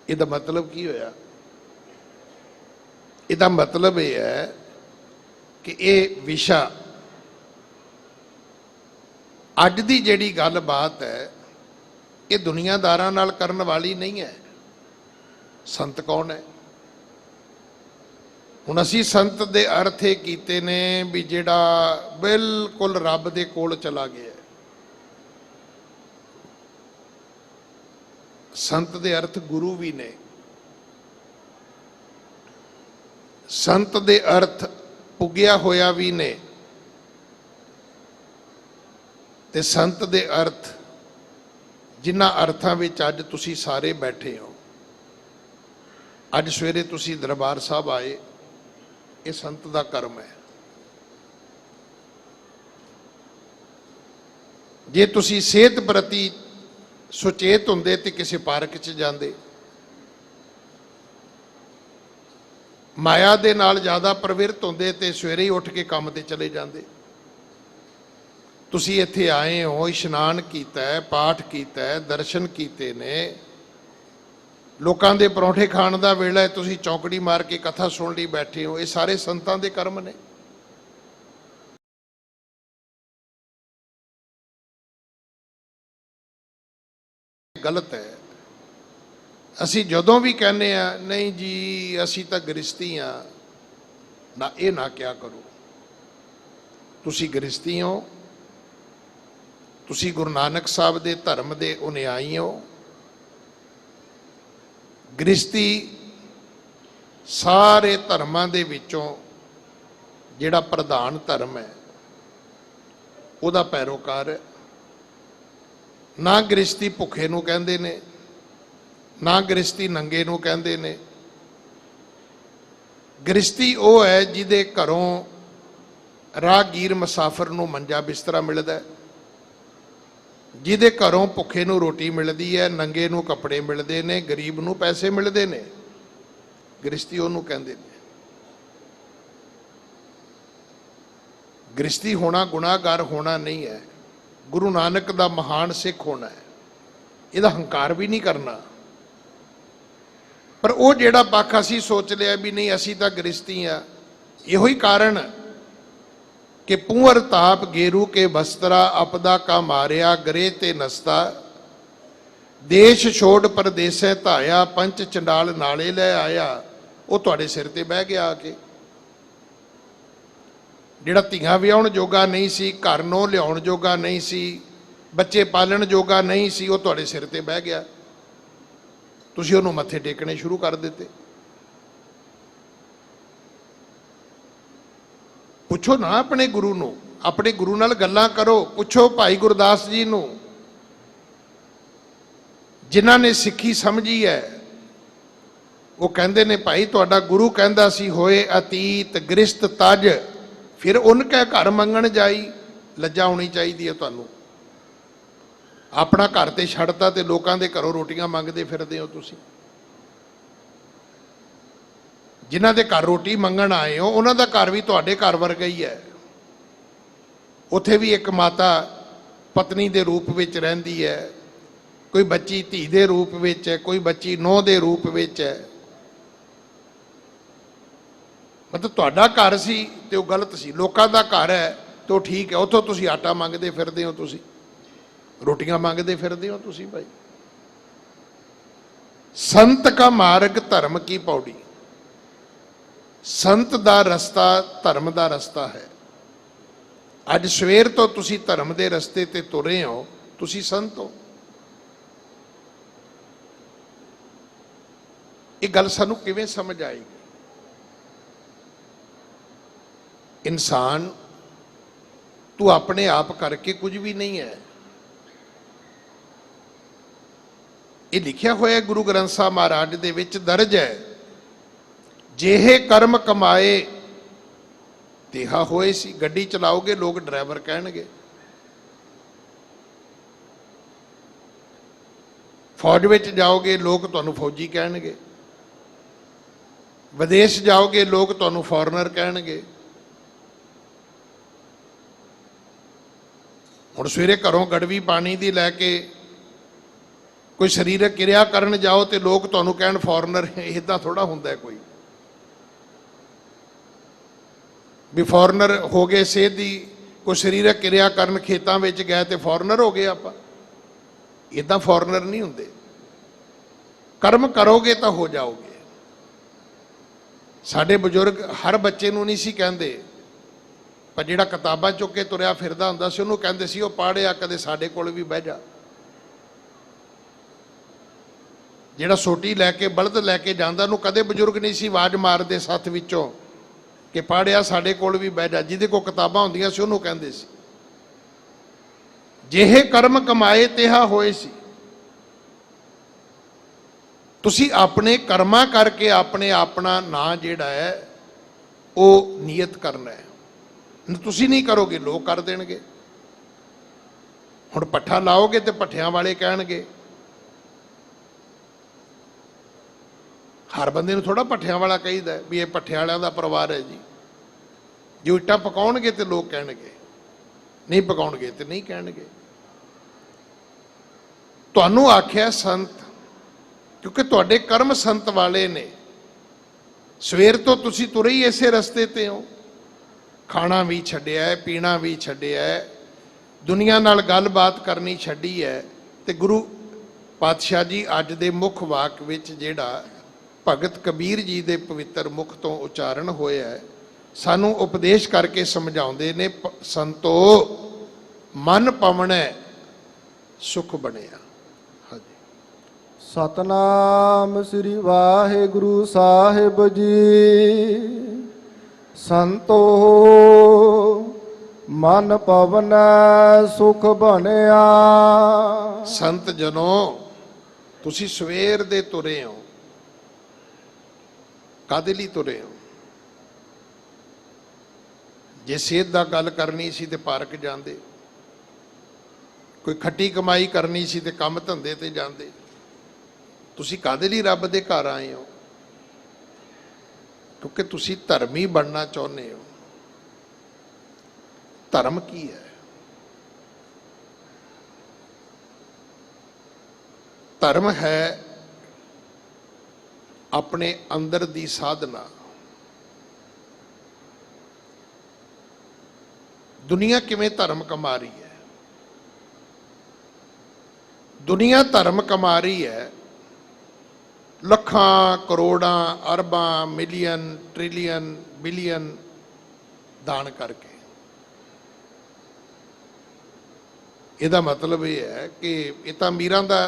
ਇਹਦਾ ਮਤਲਬ ਕੀ ਹੋਇਆ? ਇਹਦਾ ਮਤਲਬ ਇਹ ਹੈ ਕਿ ਇਹ ਵਿਸ਼ਾ, ਅੱਜ ਦੀ ਜਿਹੜੀ ਗੱਲਬਾਤ ਹੈ ਇਹ ਦੁਨੀਆਦਾਰਾਂ ਨਾਲ ਕਰਨ ਵਾਲੀ ਨਹੀਂ ਹੈ। ਸੰਤ ਕੌਣ ਹੈ? ਹੁਣ ਅਸੀਂ ਸੰਤ ਦੇ ਅਰਥ ਇਹ ਕੀਤੇ ਨੇ ਵੀ ਜਿਹੜਾ ਬਿਲਕੁਲ ਰੱਬ ਦੇ ਕੋਲ ਚਲਾ ਗਿਆ। ਸੰਤ ਦੇ ਅਰਥ ਗੁਰੂ ਵੀ ਨੇ। ਸੰਤ ਦੇ ਅਰਥ ਪੁੱਗਿਆ ਹੋਇਆ ਵੀ ਨੇ, ਤੇ ਸੰਤ ਦੇ ਅਰਥ ਜਿਨ੍ਹਾਂ ਅਰਥਾਂ ਵਿੱਚ ਅੱਜ ਤੁਸੀਂ ਸਾਰੇ ਬੈਠੇ ਹੋ। ਅੱਜ ਸਵੇਰੇ ਤੁਸੀਂ ਦਰਬਾਰ ਸਾਹਿਬ ਆਏ, ਇਹ ਸੰਤ ਦਾ ਕਰਮ ਹੈ। ਜੇ ਤੁਸੀਂ ਸਿਹਤ ਪ੍ਰਤੀ ਸੁਚੇਤ ਹੁੰਦੇ ਤੇ ਕਿਸੇ ਪਾਰਕ 'ਚ ਜਾਂਦੇ, ਮਾਇਆ ਦੇ ਨਾਲ ਜ਼ਿਆਦਾ ਪ੍ਰਵਿਰਤ ਹੁੰਦੇ ਤੇ ਸਵੇਰੇ ਹੀ ਉੱਠ ਕੇ ਕੰਮ ਤੇ ਚਲੇ ਜਾਂਦੇ। ਤੁਸੀਂ ਇੱਥੇ ਆਏ ਹੋ, ਇਸ਼ਨਾਨ ਕੀਤਾ ਹੈ, ਪਾਠ ਕੀਤਾ ਹੈ, ਦਰਸ਼ਨ ਕੀਤੇ ਨੇ, ਲੋਕਾਂ ਦੇ ਪਰੌਂਠੇ ਖਾਣ ਦਾ ਵੇਲਾ ਹੈ, ਤੁਸੀਂ ਚੌਂਕੜੀ ਮਾਰ ਕੇ ਕਥਾ ਸੁਣ ਲਈ ਬੈਠੇ ਹੋ। ਇਹ ਸਾਰੇ ਸੰਤਾਂ ਦੇ ਕਰਮ ਨੇ। ਗਲਤ ਹੈ। ਅਸੀਂ ਜਦੋਂ ਵੀ ਕਹਿੰਦੇ ਆ ਨਹੀਂ ਜੀ ਅਸੀਂ ਤਾਂ ਗ੍ਰਸਤੀ ਆ, ਨਾ, ਇਹ ਨਾ ਕਿਆ ਕਰੋ। ਤੁਸੀਂ ਗ੍ਰਸਤੀ ਹੋ, ਤੁਸੀਂ ਗੁਰੂ ਨਾਨਕ ਸਾਹਿਬ ਦੇ ਧਰਮ ਦੇ ਅਨੁਯਾਈ ਹੋ। ਗ੍ਰਸਤੀ ਸਾਰੇ ਧਰਮਾਂ ਦੇ ਵਿੱਚੋਂ ਜਿਹੜਾ ਪ੍ਰਧਾਨ ਧਰਮ ਹੈ ਉਹਦਾ ਪੈਰੋਕਾਰ ਹੈ। ਨਾ ਗ੍ਰਸਤੀ ਭੁੱਖੇ ਨੂੰ ਕਹਿੰਦੇ ਨੇ, ਨਾ ਗ੍ਰਸਤੀ ਨੰਗੇ ਨੂੰ ਕਹਿੰਦੇ ਨੇ। ਗ੍ਰਸਤੀ ਉਹ ਹੈ ਜਿਹਦੇ ਘਰੋਂ ਰਾਹਗੀਰ ਮੁਸਾਫਰ ਨੂੰ ਮੰਜਾ ਬਿਸਤਰਾ ਮਿਲਦਾ ਹੈ, ਜਿਹਦੇ ਘਰੋਂ ਭੁੱਖੇ ਨੂੰ ਰੋਟੀ ਮਿਲਦੀ ਹੈ, ਨੰਗੇ ਨੂੰ ਕੱਪੜੇ ਮਿਲਦੇ ਨੇ, ਗਰੀਬ ਨੂੰ ਪੈਸੇ ਮਿਲਦੇ ਨੇ। ਗ੍ਰਸਤੀ ਉਹਨੂੰ ਕਹਿੰਦੇ ਨੇ। ਗ੍ਰਸਤੀ ਹੋਣਾ ਗੁਨਾਹਗਾਰ ਹੋਣਾ ਨਹੀਂ ਹੈ, ਗੁਰੂ ਨਾਨਕ ਦਾ ਮਹਾਨ ਸਿੱਖ ਹੋਣਾ ਹੈ। ਇਹਦਾ ਹੰਕਾਰ ਵੀ ਨਹੀਂ ਕਰਨਾ। ਪਰ ਉਹ ਜਿਹੜਾ ਪੱਖ ਅਸੀਂ ਸੋਚ ਲਿਆ ਵੀ ਨਹੀਂ ਅਸੀਂ ਤਾਂ ਗ੍ਰਸਤੀ ਆ, ਇਹੋ ਹੀ ਕਾਰਨ ਕਿ ਪੂੰਅਰ ਤਾਪ ਗੇਰੂ ਕੇ ਵਸਤਰਾ ਆਪਦਾ ਕਾ ਮਾਰਿਆ ਗਰੇ ਤੇ ਨਸਤਾ ਦੇਸ਼ ਛੋੜ ਪਰਦੇਸੇ ਧਾਇਆ ਪੰਚ ਚੰਡਾਲ ਨਾਲੇ ਲੈ ਆਇਆ। ਉਹ ਤੁਹਾਡੇ ਸਿਰ ਤੇ ਬਹਿ ਗਿਆ ਆ ਕੇ। ਜਿਹੜਾ ਧੀਆਂ ਵਿਆਹੁਣ ਜੋਗਾ ਨਹੀਂ ਸੀ, ਘਰ ਨੂੰ ਲਿਆਉਣ ਜੋਗਾ ਨਹੀਂ ਸੀ, ਬੱਚੇ ਪਾਲਣ ਜੋਗਾ ਨਹੀਂ ਸੀ, ਉਹ ਤੁਹਾਡੇ ਸਿਰ ਤੇ ਬਹਿ ਗਿਆ। ਤੁਸੀਂ ਉਹਨੂੰ ਮੱਥੇ ਟੇਕਣੇ ਸ਼ੁਰੂ ਕਰ ਦਿੱਤੇ। ਪੁੱਛੋ ਨਾ ਆਪਣੇ ਗੁਰੂ ਨੂੰ, ਆਪਣੇ ਗੁਰੂ ਨਾਲ ਗੱਲਾਂ ਕਰੋ। ਪੁੱਛੋ ਭਾਈ ਗੁਰਦਾਸ ਜੀ ਨੂੰ, ਜਿਨ੍ਹਾਂ ਨੇ ਸਿੱਖੀ ਸਮਝੀ ਹੈ। ਉਹ ਕਹਿੰਦੇ ਨੇ ਭਾਈ ਤੁਹਾਡਾ ਗੁਰੂ ਕਹਿੰਦਾ ਸੀ ਹੋਏ ਅਤੀਤ ਗ੍ਰਸਤ ਤਜ, ਫਿਰ ਉਨਕੇ ਘਰ ਮੰਗਣ ਜਾਈ। ਲੱਜਾ ਹੋਣੀ ਚਾਹੀਦੀ ਹੈ ਤੁਹਾਨੂੰ। ਆਪਣਾ ਘਰ ਤੇ ਛੱਡਤਾ ਤੇ ਲੋਕਾਂ ਦੇ ਘਰੋਂ ਰੋਟੀਆਂ ਮੰਗਦੇ ਫਿਰਦੇ ਹੋ ਤੁਸੀਂ। ਜਿਨ੍ਹਾਂ ਦੇ ਘਰ ਰੋਟੀ ਮੰਗਣ ਆਏ ਹੋ ਉਹਨਾਂ ਦਾ ਘਰ ਵੀ ਤੁਹਾਡੇ ਘਰ ਵਰਗਾ ਹੀ ਹੈ। ਉੱਥੇ ਵੀ ਇੱਕ ਮਾਤਾ ਪਤਨੀ ਦੇ ਰੂਪ ਵਿੱਚ ਰਹਿੰਦੀ ਹੈ, ਕੋਈ ਬੱਚੀ ਧੀ ਦੇ ਰੂਪ ਵਿੱਚ ਹੈ, ਕੋਈ ਬੱਚੀ ਨੂੰਹ ਦੇ ਰੂਪ ਵਿੱਚ ਹੈ। ਮਤਲਬ ਤੁਹਾਡਾ ਘਰ ਸੀ ਤੇ ਉਹ ਗਲਤ ਸੀ, ਲੋਕਾਂ ਦਾ ਘਰ ਹੈ ਤੇ ਉਹ ਠੀਕ ਹੈ। ਉੱਥੋਂ ਤੁਸੀਂ ਆਟਾ ਮੰਗਦੇ ਫਿਰਦੇ ਹੋ, ਤੁਸੀਂ ਰੋਟੀਆਂ ਮੰਗਦੇ ਫਿਰਦੇ ਹੋ ਤੁਸੀਂ ਭਾਈ। ਸੰਤ ਕਾ ਮਾਰਗ ਧਰਮ ਕੀ ਪੌੜੀ। ਸੰਤ ਦਾ ਰਸਤਾ ਧਰਮ ਦਾ ਰਸਤਾ ਹੈ। ਅੱਜ ਸਵੇਰ ਤੋਂ ਤੁਸੀਂ ਧਰਮ ਦੇ ਰਸਤੇ ਤੇ ਤੁਰੇ ਹੋ, ਤੁਸੀਂ ਸੰਤ ਹੋ। ਇਹ ਗੱਲ ਸਾਨੂੰ ਕਿਵੇਂ ਸਮਝ ਆਏਗੀ? ਇਨਸਾਨ ਤੂੰ ਆਪਣੇ ਆਪ ਕਰਕੇ ਕੁਝ ਵੀ ਨਹੀਂ ਹੈ। ਇਹ ਲਿਖਿਆ ਹੋਇਆ ਗੁਰੂ ਗ੍ਰੰਥ ਸਾਹਿਬ ਮਹਾਰਾਜ ਦੇ ਵਿੱਚ ਦਰਜ ਹੈ, ਜਿਹੇ ਕਰਮ ਕਮਾਏ ਤੇਹਾ ਹੋਏ ਸੀ। ਗੱਡੀ ਚਲਾਓਗੇ ਲੋਕ ਡਰਾਈਵਰ ਕਹਿਣਗੇ, ਫੌਜ ਵਿੱਚ ਜਾਓਗੇ ਲੋਕ ਤੁਹਾਨੂੰ ਫੌਜੀ ਕਹਿਣਗੇ, ਵਿਦੇਸ਼ ਜਾਓਗੇ ਲੋਕ ਤੁਹਾਨੂੰ ਫੋਰਨਰ ਕਹਿਣਗੇ। ਹੁਣ ਸਵੇਰੇ ਘਰੋਂ ਗੜਵੀ ਪਾਣੀ ਦੀ ਲੈ ਕੇ ਕੋਈ ਸਰੀਰਕ ਕਿਰਿਆ ਕਰਨ ਜਾਓ ਤੇ ਲੋਕ ਤੁਹਾਨੂੰ ਕਹਿਣ ਫੋਰਨਰ। ਇਦਾਂ ਥੋੜਾ ਹੁੰਦਾ ਕੋਈ ਵੀ ਫੋਰਨਰ ਹੋ ਗਏ ਸਿਹਤ ਦੀ, ਕੋਈ ਸਰੀਰਕ ਕਿਰਿਆ ਕਰਨ ਖੇਤਾਂ ਵਿੱਚ ਗਏ ਤੇ ਫੋਰਨਰ ਹੋ ਗਏ ਆਪਾਂ। ਇਦਾਂ ਫੋਰਨਰ ਨਹੀਂ ਹੁੰਦੇ। ਕਰਮ ਕਰੋਗੇ ਤਾਂ ਹੋ ਜਾਓਗੇ। ਸਾਡੇ ਬਜ਼ੁਰਗ ਹਰ ਬੱਚੇ ਨੂੰ ਨਹੀਂ ਸੀ ਕਹਿੰਦੇ, ਪਰ ਜਿਹੜਾ ਕਿਤਾਬਾਂ ਚੁੱਕ ਕੇ ਤੁਰਿਆ ਫਿਰਦਾ ਹੁੰਦਾ ਸੀ ਉਹਨੂੰ ਕਹਿੰਦੇ ਸੀ ਉਹ ਪੜ੍ਹਿਆ ਕਦੇ ਸਾਡੇ ਕੋਲ ਵੀ ਬਹਿ ਜਾ। ਜਿਹੜਾ ਸੋਟੀ ਲੈ ਕੇ ਬਲਦ ਲੈ ਕੇ ਜਾਂਦਾ ਉਹਨੂੰ ਕਦੇ ਬਜ਼ੁਰਗ ਨਹੀਂ ਸੀ ਆਵਾਜ਼ ਮਾਰਦੇ ਸੱਥ ਵਿੱਚੋਂ ਕਿ ਪੜ੍ਹਿਆ ਸਾਡੇ ਕੋਲ ਵੀ ਬਹਿ ਜਾ। ਜਿਹਦੇ ਕੋਲ ਕਿਤਾਬਾਂ ਹੁੰਦੀਆਂ ਸੀ ਉਹਨੂੰ ਕਹਿੰਦੇ ਸੀ। ਜਿਹੇ ਕਰਮ ਕਮਾਏ ਤੇਹਾ ਹੋਏ ਸੀ। ਤੁਸੀਂ ਆਪਣੇ ਕਰਮਾਂ ਕਰਕੇ ਆਪਣੇ ਆਪਣਾ ਨਾਂ ਜਿਹੜਾ ਹੈ ਉਹ ਨੀਅਤ ਕਰਨਾ ਹੈ। ਤੁਸੀਂ ਨਹੀਂ ਕਰੋਗੇ ਲੋਕ ਕਰ ਦੇਣਗੇ। ਹੁਣ ਪੱਠਾ ਲਾਓਗੇ ਤੇ ਪੱਠਿਆਂ ਵਾਲੇ ਕਹਿਣਗੇ। ਹਰ ਬੰਦੇ ਨੂੰ ਥੋੜਾ ਪੱਠਿਆਂ ਵਾਲਾ ਕਹੀਦਾ ਵੀ ਇਹ ਪੱਠਿਆਂ ਵਾਲਿਆਂ ਦਾ ਪਰਿਵਾਰ ਹੈ ਜੀ। ਜੇ ਇੱਟਾਂ ਪਕਾਉਣਗੇ ਤੇ ਲੋਕ ਕਹਿਣਗੇ, ਨਹੀਂ ਪਕਾਉਣਗੇ ਤੇ ਨਹੀਂ ਕਹਿਣਗੇ। ਤੁਹਾਨੂੰ ਆਖਿਆ ਸੰਤ ਕਿਉਂਕਿ ਤੁਹਾਡੇ ਕਰਮ ਸੰਤ ਵਾਲੇ ਨੇ। ਸਵੇਰ ਤੋਂ ਤੁਸੀਂ ਤੁਰੇ ਹੀ ਇਸੇ ਰਸਤੇ ਤੇ ਹੋ। ਖਾਣਾ ਵੀ ਛੱਡਿਆ ਹੈ, ਪੀਣਾ ਵੀ ਛੱਡਿਆ ਹੈ, ਦੁਨੀਆ ਨਾਲ ਗੱਲਬਾਤ ਕਰਨੀ ਛੱਡੀ ਹੈ। ਤੇ ਗੁਰੂ ਪਾਤਸ਼ਾਹ ਜੀ ਅੱਜ ਦੇ ਮੁੱਖ ਵਾਕ ਵਿੱਚ ਜਿਹੜਾ ਭਗਤ ਕਬੀਰ ਜੀ ਦੇ ਪਵਿੱਤਰ ਮੁਖ ਤੋਂ ਉਚਾਰਨ ਹੋਇਆ ਹੈ, ਸਾਨੂੰ ਉਪਦੇਸ਼ ਕਰਕੇ ਸਮਝਾਉਂਦੇ ਨੇ, ਸੰਤੋ ਮਨ ਪਵਣੈ ਸੁਖ ਬਣਿਆ। ਹਾਂਜੀ। ਸਤਨਾਮ ਸ੍ਰੀ ਵਾਹਿਗੁਰੂ ਸਾਹਿਬ ਜੀ। ਸੰਤੋ ਮਨ ਪਵਨੈ ਸੁਖ ਬਣਿਆ। ਸੰਤ ਜਨੋ, ਤੁਸੀਂ ਸਵੇਰ ਦੇ ਤੁਰੇ ਹੋ, ਕਾਹਦੇ ਲਈ ਤੁਰੇ ਹੋ? ਜੇ ਸਿਹਤ ਦਾ ਗੱਲ ਕਰਨੀ ਸੀ ਤੇ ਪਾਰਕ ਜਾਂਦੇ, ਕੋਈ ਖੱਟੀ ਕਮਾਈ ਕਰਨੀ ਸੀ ਤੇ ਕੰਮ ਧੰਦੇ ਤੇ ਜਾਂਦੇ। ਤੁਸੀਂ ਕਾਹਦੇ ਲਈ ਰੱਬ ਦੇ ਘਰ ਆਏ ਹੋ? ਕਿਉਂਕਿ ਤੁਸੀਂ ਧਰਮੀ ਬਣਨਾ ਚਾਹੁੰਦੇ ਹੋ। ਧਰਮ ਕੀ ਹੈ? ਧਰਮ ਹੈ ਆਪਣੇ ਅੰਦਰ ਦੀ ਸਾਧਨਾ। ਦੁਨੀਆ ਕਿਵੇਂ ਧਰਮ ਕਮਾ ਰਹੀ ਹੈ? ਦੁਨੀਆ ਧਰਮ ਕਮਾ ਰਹੀ ਹੈ ਲੱਖਾਂ ਕਰੋੜਾਂ ਅਰਬਾਂ ਮਿਲੀਅਨ ਟ੍ਰਿਲੀਅਨ ਬਿਲੀਅਨ ਦਾਨ ਕਰਕੇ। ਇਹਦਾ ਮਤਲਬ ਇਹ ਹੈ ਕਿ ਇਹ ਤਾਂ ਅਮੀਰਾਂ ਦਾ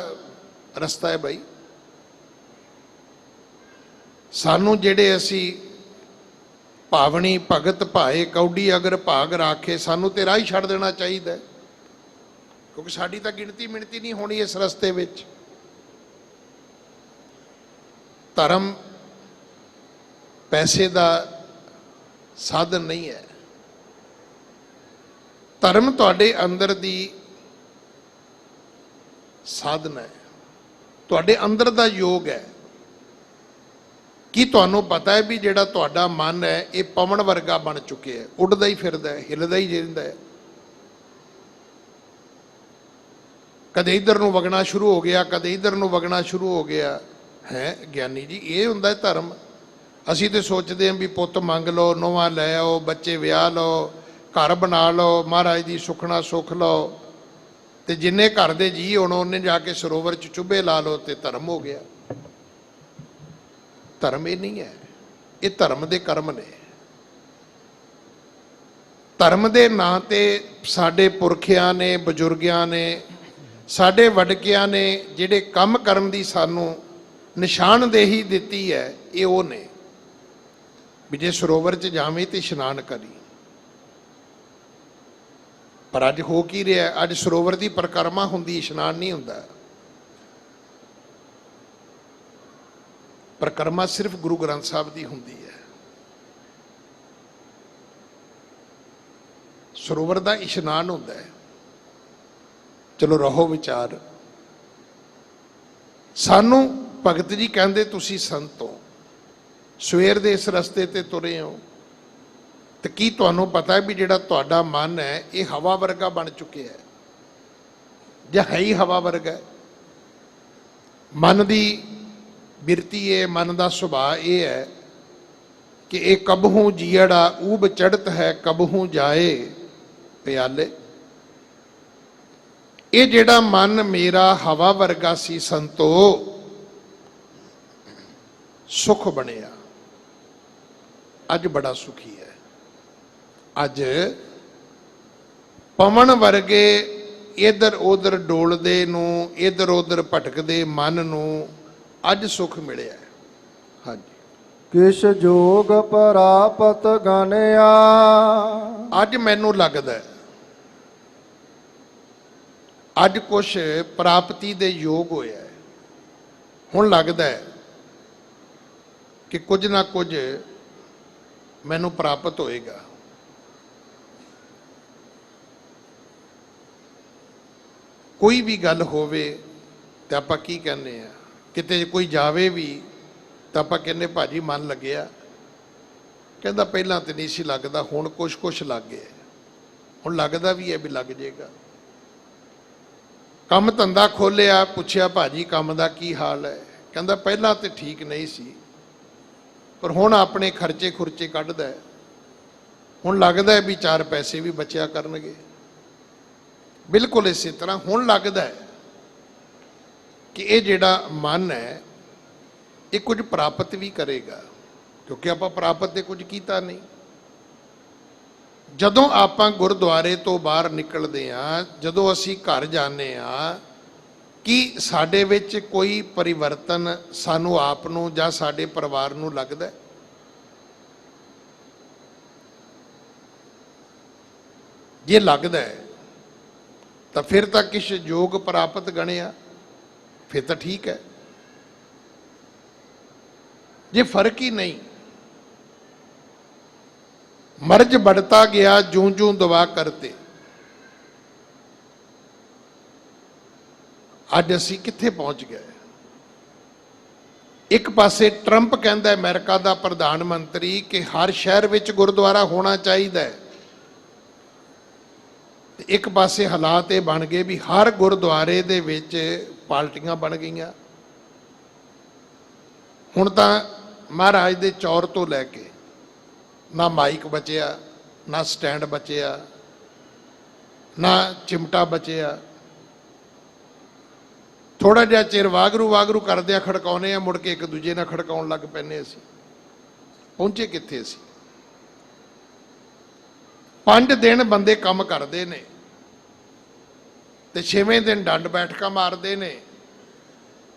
ਰਸਤਾ ਹੈ ਬਾਈ। ਸਾਨੂੰ ਜਿਹੜੇ ਅਸੀਂ ਭਾਵਣੀ ਭਗਤ ਭਾਏ ਕੌਡੀ ਅਗਰ ਭਾਗ ਰਾਖੇ, ਸਾਨੂੰ ਤੇ ਰਾਹ ਹੀ ਛੱਡ ਦੇਣਾ ਚਾਹੀਦਾ ਹੈ। ਕਿਉਂਕਿ ਸਾਡੀ ਤਾਂ ਗਿਣਤੀ ਮਿਣਤੀ ਨਹੀਂ ਹੋਣੀ ਇਸ ਰਸਤੇ ਵਿੱਚ। ਧਰਮ ਪੈਸੇ ਦਾ ਸਾਧਨ ਨਹੀਂ ਹੈ। ਧਰਮ ਤੁਹਾਡੇ ਅੰਦਰ ਦੀ ਸਾਧਨਾ ਹੈ, ਤੁਹਾਡੇ ਅੰਦਰ ਦਾ ਯੋਗ ਹੈ। ਕੀ ਤੁਹਾਨੂੰ ਪਤਾ ਹੈ ਵੀ ਜਿਹੜਾ ਤੁਹਾਡਾ ਮਨ ਹੈ ਇਹ ਪਵਨ ਵਰਗਾ ਬਣ ਚੁੱਕਿਆ ਹੈ, ਉੱਡਦਾ ਹੀ ਫਿਰਦਾ ਹੈ, ਹਿੱਲਦਾ ਹੀ ਰਹਿੰਦਾ ਹੈ। ਕਦੇ ਇੱਧਰ ਨੂੰ ਵਗਣਾ ਸ਼ੁਰੂ ਹੋ ਗਿਆ, ਕਦੇ ਇੱਧਰ ਨੂੰ ਵਗਣਾ ਸ਼ੁਰੂ ਹੋ ਗਿਆ ਹੈ। ਗਿਆਨੀ ਜੀ, ਇਹ ਹੁੰਦਾ ਹੈ ਧਰਮ। ਅਸੀਂ ਤੇ ਸੋਚਦੇ ਹਾਂ ਵੀ ਪੁੱਤ ਮੰਗ ਲਓ, ਨੋਹਾਂ ਲੈ ਆਓ, ਬੱਚੇ ਵਿਆਹ ਲਓ, ਘਰ ਬਣਾ ਲਓ, ਮਹਾਰਾਜ ਦੀ ਸੁਖਣਾ ਸੁੱਖ ਲਓ, ਤੇ ਜਿੰਨੇ ਘਰ ਦੇ ਜੀ ਹੋਣ ਉਹਨੇ ਜਾ ਕੇ ਸਰੋਵਰ 'ਚ ਚੁੱਭੇ ਲਾ ਲਓ ਤੇ ਧਰਮ ਹੋ ਗਿਆ। ਧਰਮ ਇਹ ਨਹੀਂ ਹੈ, ਇਹ ਧਰਮ ਦੇ ਕਰਮ ਨੇ। ਧਰਮ ਦੇ ਨਾਂ ਤੇ ਸਾਡੇ ਪੁਰਖਿਆਂ ਨੇ, ਬਜ਼ੁਰਗਿਆਂ ਨੇ, ਸਾਡੇ ਵਡਕਿਆਂ ਨੇ ਜਿਹੜੇ ਕੰਮ ਕਰਨ ਦੀ ਸਾਨੂੰ ਨਿਸ਼ਾਨਦੇਹੀ ਦਿੱਤੀ ਹੈ, ਇਹ ਉਹ ਨੇ ਵੀ ਜੇ ਸਰੋਵਰ 'ਚ ਜਾਵੇਂ ਤੇ ਇਸ਼ਨਾਨ ਕਰੀ। ਪਰ ਅੱਜ ਹੋ ਕੀ ਰਿਹਾ? ਅੱਜ ਸਰੋਵਰ ਦੀ ਪਰਿਕਰਮਾ ਹੁੰਦੀ, ਇਸ਼ਨਾਨ ਨਹੀਂ ਹੁੰਦਾ। ਪਰਿਕਰਮਾ ਸਿਰਫ ਗੁਰੂ ਗ੍ਰੰਥ ਸਾਹਿਬ ਦੀ ਹੁੰਦੀ ਹੈ। ਸਰੋਵਰ ਦਾ ਇਸ਼ਨਾਨ ਹੁੰਦਾ ਹੈ। ਚਲੋ ਰਹੋ ਵਿਚਾਰ। ਸਾਨੂੰ ਭਗਤ ਜੀ ਕਹਿੰਦੇ ਤੁਸੀਂ ਸੰਤ ਹੋ, ਸਵੇਰ ਦੇ ਇਸ ਰਸਤੇ ਤੇ ਤੁਰੇ ਹੋ, ਤੇ ਕੀ ਤੁਹਾਨੂੰ ਪਤਾ ਹੈ ਵੀ ਜਿਹੜਾ ਤੁਹਾਡਾ ਮਨ ਹੈ ਇਹ ਹਵਾ ਵਰਗਾ ਬਣ ਚੁੱਕਿਆ ਹੈ, ਜਾਂ ਹੈ ਹੀ ਹਵਾ ਵਰਗਾ ਹੈ? ਮਨ ਦੀ ਬਿਰਤੀ ਹੈ, ਮਨ ਦਾ ਸੁਭਾਅ ਇਹ ਹੈ ਕਿ ਇਹ ਕਬਹੂ ਜੀੜਾ ਊਬ ਚੜਤ ਹੈ, ਕਬਹੂ ਜਾਏ ਪਿਆਲੇ। ਇਹ ਜਿਹੜਾ ਮਨ ਮੇਰਾ ਹਵਾ ਵਰਗਾ ਸੀ ਸੰਤੋ, ਸੁਖ ਬਣਿਆ। ਅੱਜ ਬੜਾ ਸੁਖੀ ਹੈ। ਅੱਜ ਪਵਨ ਵਰਗੇ ਇਧਰ ਉਧਰ ਡੋਲਦੇ ਨੂੰ, ਇਧਰ ਉਧਰ ਭਟਕਦੇ ਮਨ ਨੂੰ ਅੱਜ ਸੁਖ ਮਿਲਿਆ। ਹਾਂਜੀ। ਕਿਛ ਜੋਗ ਪ੍ਰਾਪਤ ਗਨਿਆ। ਅੱਜ ਮੈਨੂੰ ਲੱਗਦਾ ਹੈ, ਅੱਜ ਕੁਛ ਪ੍ਰਾਪਤੀ ਦੇ ਯੋਗ ਹੋਇਆ ਹੈ। ਹੁਣ ਲੱਗਦਾ ਹੈ ਕਿ ਕੁਝ ਨਾ ਕੁਝ ਮੈਨੂੰ ਪ੍ਰਾਪਤ ਹੋਏਗਾ। ਕੋਈ ਵੀ ਗੱਲ ਹੋਵੇ ਤੇ ਆਪਾਂ ਕੀ ਕਹਿੰਦੇ ਆ, ਕਿਤੇ ਕੋਈ ਜਾਵੇ ਵੀ ਤਾਂ ਆਪਾਂ ਕਹਿੰਦੇ ਭਾਜੀ ਮਨ ਲੱਗਿਆ? ਕਹਿੰਦਾ ਪਹਿਲਾਂ ਤੇ ਨਹੀਂ ਸੀ ਲੱਗਦਾ, ਹੁਣ ਕੁਛ ਲੱਗ ਗਿਆ। ਹੁਣ ਲੱਗਦਾ ਵੀ ਹੈ ਵੀ ਲੱਗ ਜਾਏਗਾ। ਕੰਮ ਧੰਦਾ ਖੋਲਿਆ, ਪੁੱਛਿਆ ਭਾਜੀ ਕੰਮ ਦਾ ਕੀ ਹਾਲ ਹੈ? ਕਹਿੰਦਾ ਪਹਿਲਾਂ ਤੇ ਠੀਕ ਨਹੀਂ ਸੀ, ਪਰ ਹੁਣ ਆਪਣੇ ਖਰਚੇ ਖੁਰਚੇ ਕੱਢਦਾ ਹੈ, ਹੁਣ ਲੱਗਦਾ ਹੈ ਵੀ 4 ਪੈਸੇ ਵੀ ਬਚਿਆ ਕਰਨਗੇ। ਬਿਲਕੁਲ ਇਸੇ ਤਰ੍ਹਾਂ ਹੁਣ ਲੱਗਦਾ ਹੈ ਕਿ ਇਹ ਜਿਹੜਾ ਮਨ ਹੈ ਇਹ ਕੁਝ ਪ੍ਰਾਪਤ ਵੀ ਕਰੇਗਾ, ਕਿਉਂਕਿ ਆਪਾਂ ਪ੍ਰਾਪਤ ਤੇ ਕੁਝ ਕੀਤਾ ਨਹੀਂ। ਜਦੋਂ ਆਪਾਂ ਗੁਰਦੁਆਰੇ ਤੋਂ ਬਾਹਰ ਨਿਕਲਦੇ ਹਾਂ, ਜਦੋਂ ਅਸੀਂ ਘਰ ਜਾਂਦੇ ਹਾਂ, ਕੀ ਸਾਡੇ ਵਿੱਚ ਕੋਈ ਪਰਿਵਰਤਨ ਸਾਨੂੰ ਆਪ ਨੂੰ ਜਾਂ ਸਾਡੇ ਪਰਿਵਾਰ ਨੂੰ ਲੱਗਦਾ ਹੈ? ਜੇ ਲੱਗਦਾ ਹੈ ਤਾਂ ਫਿਰ ਤਾਂ ਕਿਛ ਯੋਗ ਪ੍ਰਾਪਤ ਗਣਿਆ, ਫਿਰ ਤਾਂ ਠੀਕ ਹੈ। ਜੇ फर्क ही नहीं, मर्ज बढ़ता गया जूं जूं दुआ करते, ਅੱਜ ਅਸੀਂ ਕਿੱਥੇ ਪਹੁੰਚ ਗਏ? ਇੱਕ ਪਾਸੇ ਟਰੰਪ ਕਹਿੰਦਾ ਅਮਰੀਕਾ ਦਾ ਪ੍ਰਧਾਨ ਮੰਤਰੀ ਕਿ ਹਰ ਸ਼ਹਿਰ ਵਿੱਚ ਗੁਰਦੁਆਰਾ ਹੋਣਾ ਚਾਹੀਦਾ ਹੈ, ਤੇ ਇੱਕ ਪਾਸੇ ਹਾਲਾਤ ਇਹ ਬਣ ਗਏ ਵੀ ਹਰ ਗੁਰਦੁਆਰੇ ਦੇ ਵਿੱਚ ਪਾਰਟੀਆਂ ਬਣ ਗਈਆਂ। ਹੁਣ ਤਾਂ ਮਹਾਰਾਜ ਦੇ ਚੌਰ ਤੋਂ ਲੈ ਕੇ ਨਾ ਮਾਈਕ ਬਚਿਆ, ਨਾ ਸਟੈਂਡ ਬਚਿਆ, ਨਾ ਚਿਮਟਾ ਬਚਿਆ। ਥੋੜਾ ਜਿਹਾ ਚਿਰ ਵਾਗਰੂ ਵਾਗਰੂ ਕਰਦਿਆਂ ਖੜਕਾਉਨੇ ਆ, ਮੁੜ ਕੇ ਇੱਕ ਦੂਜੇ ਨਾਲ ਖੜਕਾਉਣ ਲੱਗ ਪੈਂਦੇ। ਅਸੀਂ ਪਹੁੰਚੇ ਕਿੱਥੇ? ਅਸੀਂ 5 ਦਿਨ ਬੰਦੇ ਕੰਮ ਕਰਦੇ ਨੇ ਤੇ 6ਵੇਂ ਦਿਨ ਡੰਡ ਬੈਠਕਾਂ ਮਾਰਦੇ ਨੇ,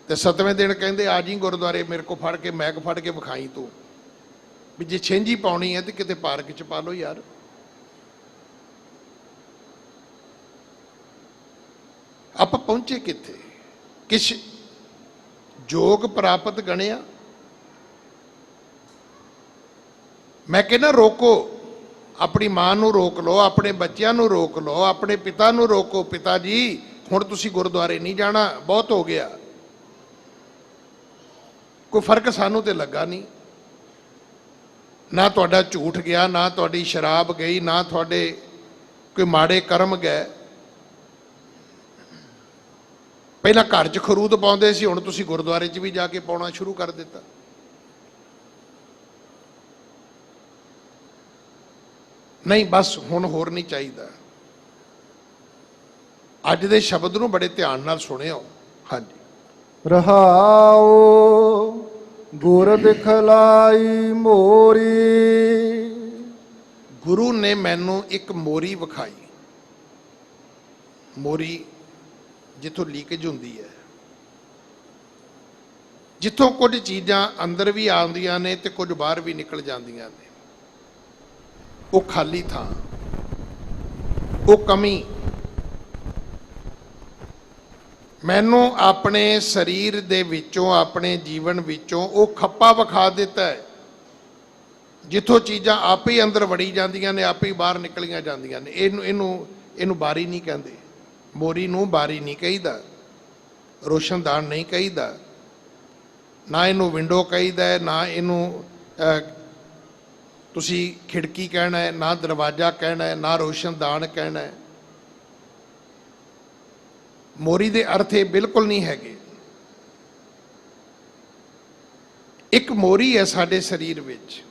ਤੇ 7ਵੇਂ ਦਿਨ ਕਹਿੰਦੇ ਆ ਜੀ ਗੁਰਦੁਆਰੇ ਮੇਰੇ ਕੋ ਫੜ ਕੇ ਮੈਕ ਫੜ ਕੇ ਵਿਖਾਈ ਤੂੰ, ਵੀ ਜੇ ਛਿੰਝੀ ਪਾਉਣੀ ਹੈ ਤੇ ਕਿਤੇ ਪਾਰਕ 'ਚ ਪਾ ਲਓ ਯਾਰ। ਆਪਾਂ ਪਹੁੰਚੇ ਕਿੱਥੇ? ਕਿਛ ਯੋਗ ਪ੍ਰਾਪਤ ਗਣਿਆ? ਮੈਂ ਕਹਿੰਦਾ ਰੋਕੋ, ਆਪਣੀ ਮਾਂ ਨੂੰ ਰੋਕ ਲਓ, ਆਪਣੇ ਬੱਚਿਆਂ ਨੂੰ ਰੋਕ ਲਓ, ਆਪਣੇ ਪਿਤਾ ਨੂੰ ਰੋਕੋ, ਪਿਤਾ ਜੀ ਹੁਣ ਤੁਸੀਂ ਗੁਰਦੁਆਰੇ ਨਹੀਂ ਜਾਣਾ, ਬਹੁਤ ਹੋ ਗਿਆ। ਕੋਈ ਫਰਕ ਸਾਨੂੰ ਤੇ ਲੱਗਾ ਨਹੀਂ, ਨਾ ਤੁਹਾਡਾ ਝੂਠ ਗਿਆ, ਨਾ ਤੁਹਾਡੀ ਸ਼ਰਾਬ ਗਈ, ਨਾ ਤੁਹਾਡੇ ਕੋਈ ਮਾੜੇ ਕਰਮ ਗਏ। ਪਹਿਲਾਂ ਘਰ 'ਚ ਖਰੂਦ ਪਾਉਂਦੇ ਸੀ, ਹੁਣ ਤੁਸੀਂ ਗੁਰਦੁਆਰੇ 'ਚ ਵੀ ਜਾ ਕੇ ਪਾਉਣਾ ਸ਼ੁਰੂ ਕਰ ਦਿੱਤਾ। ਨਹੀਂ ਬਸ ਹੁਣ ਹੋਰ ਨਹੀਂ ਚਾਹੀਦਾ। ਅੱਜ ਦੇ ਸ਼ਬਦ ਨੂੰ ਬੜੇ ਧਿਆਨ ਨਾਲ ਸੁਣਿਓ। ਹਾਂਜੀ। ਰਹਾਉ ਗੁਰ ਦਿਖਲਾਈ ਮੋਰੀ। ਗੁਰੂ ਨੇ ਮੈਨੂੰ ਇੱਕ ਮੋਰੀ ਵਿਖਾਈ। ਮੋਰੀ ਜਿੱਥੋਂ ਲੀਕੇਜ ਹੁੰਦੀ ਹੈ, ਜਿੱਥੋਂ ਕੁਝ ਚੀਜ਼ਾਂ ਅੰਦਰ ਵੀ ਆਉਂਦੀਆਂ ਨੇ ਤੇ ਕੁਝ ਬਾਹਰ ਵੀ ਨਿਕਲ ਜਾਂਦੀਆਂ ਨੇ। ਉਹ ਖਾਲੀ ਥਾਂ, ਉਹ ਕਮੀ ਮੈਨੂੰ ਆਪਣੇ ਸਰੀਰ ਦੇ ਵਿੱਚੋਂ, ਆਪਣੇ ਜੀਵਨ ਵਿੱਚੋਂ ਉਹ ਖੱਪਾ ਵਿਖਾ ਦਿੱਤਾ ਹੈ, ਜਿੱਥੋਂ ਚੀਜ਼ਾਂ ਆਪੇ ਹੀ ਅੰਦਰ ਵੜੀ ਜਾਂਦੀਆਂ ਨੇ, ਆਪੇ ਹੀ ਬਾਹਰ ਨਿਕਲੀਆਂ ਜਾਂਦੀਆਂ ਨੇ। ਇਹਨੂੰ ਬਾਰੀ ਨਹੀਂ ਕਹਿੰਦੇ। ਮੋਰੀ ਨੂੰ ਬਾਰੀ ਨਹੀਂ ਕਹੀਦਾ, ਰੋਸ਼ਨਦਾਨ ਨਹੀਂ ਕਹੀਦਾ, ਨਾ ਇਹਨੂੰ ਵਿੰਡੋ ਕਹੀਦਾ ਹੈ, ਨਾ ਇਹਨੂੰ ਤੁਸੀਂ ਖਿੜਕੀ ਕਹਿਣਾ ਹੈ, ਨਾ ਦਰਵਾਜ਼ਾ ਕਹਿਣਾ ਹੈ, ਨਾ ਰੋਸ਼ਨਦਾਨ ਕਹਿਣਾ ਹੈ। ਮੋਰੀ ਦੇ ਅਰਥ ਇਹ ਬਿਲਕੁਲ ਨਹੀਂ ਹੈਗੇ। ਇੱਕ ਮੋਰੀ ਹੈ ਸਾਡੇ ਸਰੀਰ ਵਿੱਚ,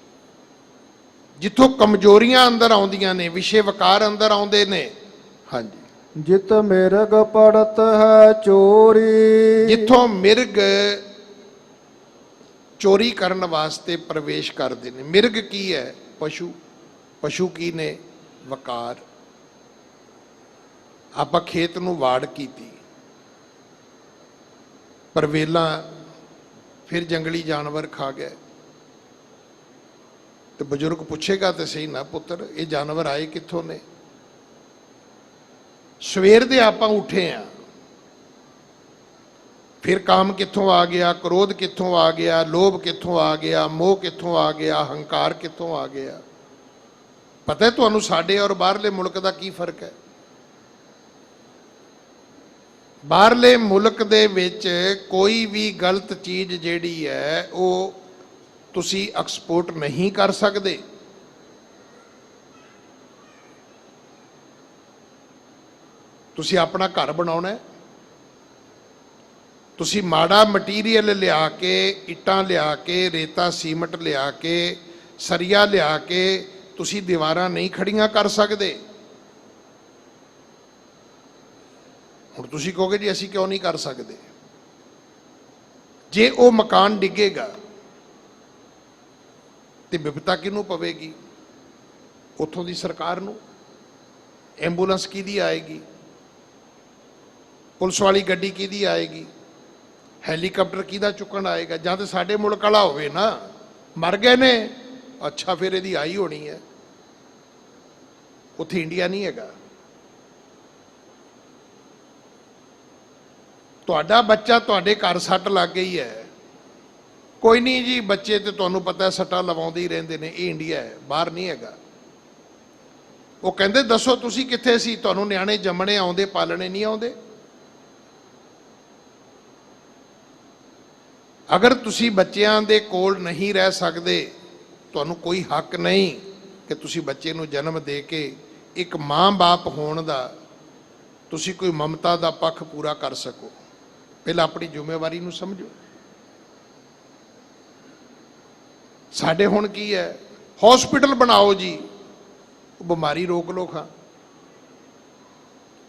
ਜਿੱਥੋਂ ਕਮਜ਼ੋਰੀਆਂ ਅੰਦਰ ਆਉਂਦੀਆਂ ਨੇ, ਵਿਸ਼ੇ ਵਿਕਾਰ ਅੰਦਰ ਆਉਂਦੇ ਨੇ। ਹਾਂਜੀ। ਜਿਤ ਮਿਰਗ ਪੜਤ ਹੈ ਚੋਰੀ। ਜਿੱਥੋਂ ਮਿਰਗ ਚੋਰੀ ਕਰਨ ਵਾਸਤੇ ਪ੍ਰਵੇਸ਼ ਕਰਦੇ ਨੇ। ਮਿਰਗ ਕੀ ਹੈ? ਪਸ਼ੂ। ਪਸ਼ੂ ਕੀ ਨੇ? ਵਕਾਰ। ਆਪਾਂ ਖੇਤ ਨੂੰ ਵਾੜ ਕੀਤੀ, ਪਰ ਵੇਲਾਂ ਫਿਰ ਜੰਗਲੀ ਜਾਨਵਰ ਖਾ ਗਏ, ਤੇ ਬਜ਼ੁਰਗ ਪੁੱਛੇਗਾ ਤੇ ਸਹੀ ਨਾ, ਪੁੱਤਰ ਇਹ ਜਾਨਵਰ ਆਏ ਕਿੱਥੋਂ ਨੇ? ਸਵੇਰ ਦੇ ਆਪਾਂ ਉੱਠੇ ਆ, ਫਿਰ ਕਾਮ ਕਿੱਥੋਂ ਆ ਗਿਆ, ਕ੍ਰੋਧ ਕਿੱਥੋਂ ਆ ਗਿਆ, ਲੋਭ ਕਿੱਥੋਂ ਆ ਗਿਆ, ਮੋਹ ਕਿੱਥੋਂ ਆ ਗਿਆ, ਹੰਕਾਰ ਕਿੱਥੋਂ ਆ ਗਿਆ? ਪਤਾ ਹੈ ਤੁਹਾਨੂੰ ਸਾਡੇ ਔਰ ਬਾਹਰਲੇ ਮੁਲਕ ਦਾ ਕੀ ਫਰਕ ਹੈ? ਬਾਹਰਲੇ ਮੁਲਕ ਦੇ ਵਿੱਚ ਕੋਈ ਵੀ ਗਲਤ ਚੀਜ਼ ਜਿਹੜੀ ਹੈ ਉਹ ਤੁਸੀਂ ਐਕਸਪੋਰਟ ਨਹੀਂ ਕਰ ਸਕਦੇ। ਤੁਸੀਂ ਆਪਣਾ ਘਰ ਬਣਾਉਣਾ ਹੈ, ਤੁਸੀਂ ਮਾੜਾ ਮਟੀਰੀਅਲ ਲਿਆ ਕੇ, ਇੱਟਾਂ ਲਿਆ ਕੇ, ਰੇਤਾ ਸੀਮਟ ਲਿਆ ਕੇ, ਸਰੀਆ ਲਿਆ ਕੇ ਤੁਸੀਂ ਦੀਵਾਰਾਂ ਨਹੀਂ ਖੜੀਆਂ ਕਰ ਸਕਦੇ। ਹੁਣ ਤੁਸੀਂ ਕਹੋਗੇ ਜੀ ਅਸੀਂ ਕਿਉਂ ਨਹੀਂ ਕਰ ਸਕਦੇ? ਜੇ ਉਹ ਮਕਾਨ ਡਿੱਗੇਗਾ ਤੇ ਵਿਪਤਾ ਕਿਹਨੂੰ ਪਵੇਗੀ? ਉੱਥੋਂ ਦੀ ਸਰਕਾਰ ਨੂੰ। ਐਂਬੂਲੈਂਸ ਕਿਹਦੀ ਆਏਗੀ, ਪੁਲਿਸ ਵਾਲੀ ਗੱਡੀ ਕਿਹਦੀ ਆਏਗੀ, ਹੈਲੀਕਾਪਟਰ ਕਿਹਦਾ ਚੁੱਕਣ ਆਏਗਾ? ਜਾਂ ਤਾਂ ਸਾਡੇ ਮੁਲਕ ਵਾਲਾ ਹੋਵੇ ਨਾ, ਮਰ ਗਏ ਨੇ, ਅੱਛਾ ਫਿਰ ਇਹਦੀ ਆਈ ਹੋਣੀ ਹੈ। ਉੱਥੇ ਇੰਡੀਆ ਨਹੀਂ ਹੈਗਾ। ਤੁਹਾਡਾ ਬੱਚਾ ਤੁਹਾਡੇ ਘਰ ਸੱਟ ਲੱਗ ਗਈ ਹੈ, ਕੋਈ ਨਹੀਂ ਜੀ, ਬੱਚੇ ਤੇ ਤੁਹਾਨੂੰ ਪਤਾ ਸੱਟਾਂ ਲਵਾਉਂਦੇ ਹੀ ਰਹਿੰਦੇ ਨੇ, ਇਹ ਇੰਡੀਆ ਹੈ, ਬਾਹਰ ਨਹੀਂ ਹੈਗਾ। ਉਹ ਕਹਿੰਦੇ ਦੱਸੋ ਤੁਸੀਂ ਕਿੱਥੇ ਸੀ, ਤੁਹਾਨੂੰ ਨਿਆਣੇ ਜੰਮਣੇ ਆਉਂਦੇ, ਪਾਲਣੇ ਨਹੀਂ ਆਉਂਦੇ? ਅਗਰ ਤੁਸੀਂ ਬੱਚਿਆਂ ਦੇ ਕੋਲ ਨਹੀਂ ਰਹਿ ਸਕਦੇ, ਤੁਹਾਨੂੰ ਕੋਈ ਹੱਕ ਨਹੀਂ ਕਿ ਤੁਸੀਂ ਬੱਚੇ ਨੂੰ ਜਨਮ ਦੇ ਕੇ ਇੱਕ ਮਾਂ-ਬਾਪ ਹੋਣ ਦਾ ਤੁਸੀਂ ਕੋਈ ਮਮਤਾ ਦਾ ਪੱਖ ਪੂਰਾ ਕਰ ਸਕੋ। ਪਹਿਲਾਂ ਆਪਣੀ ਜ਼ਿੰਮੇਵਾਰੀ ਨੂੰ ਸਮਝੋ। ਸਾਡੇ ਹੁਣ ਕੀ ਹੈ, ਹਸਪੀਟਲ ਬਣਾਓ ਜੀ, ਬਿਮਾਰੀ ਰੋਕ ਲੋ ਖਾਂ।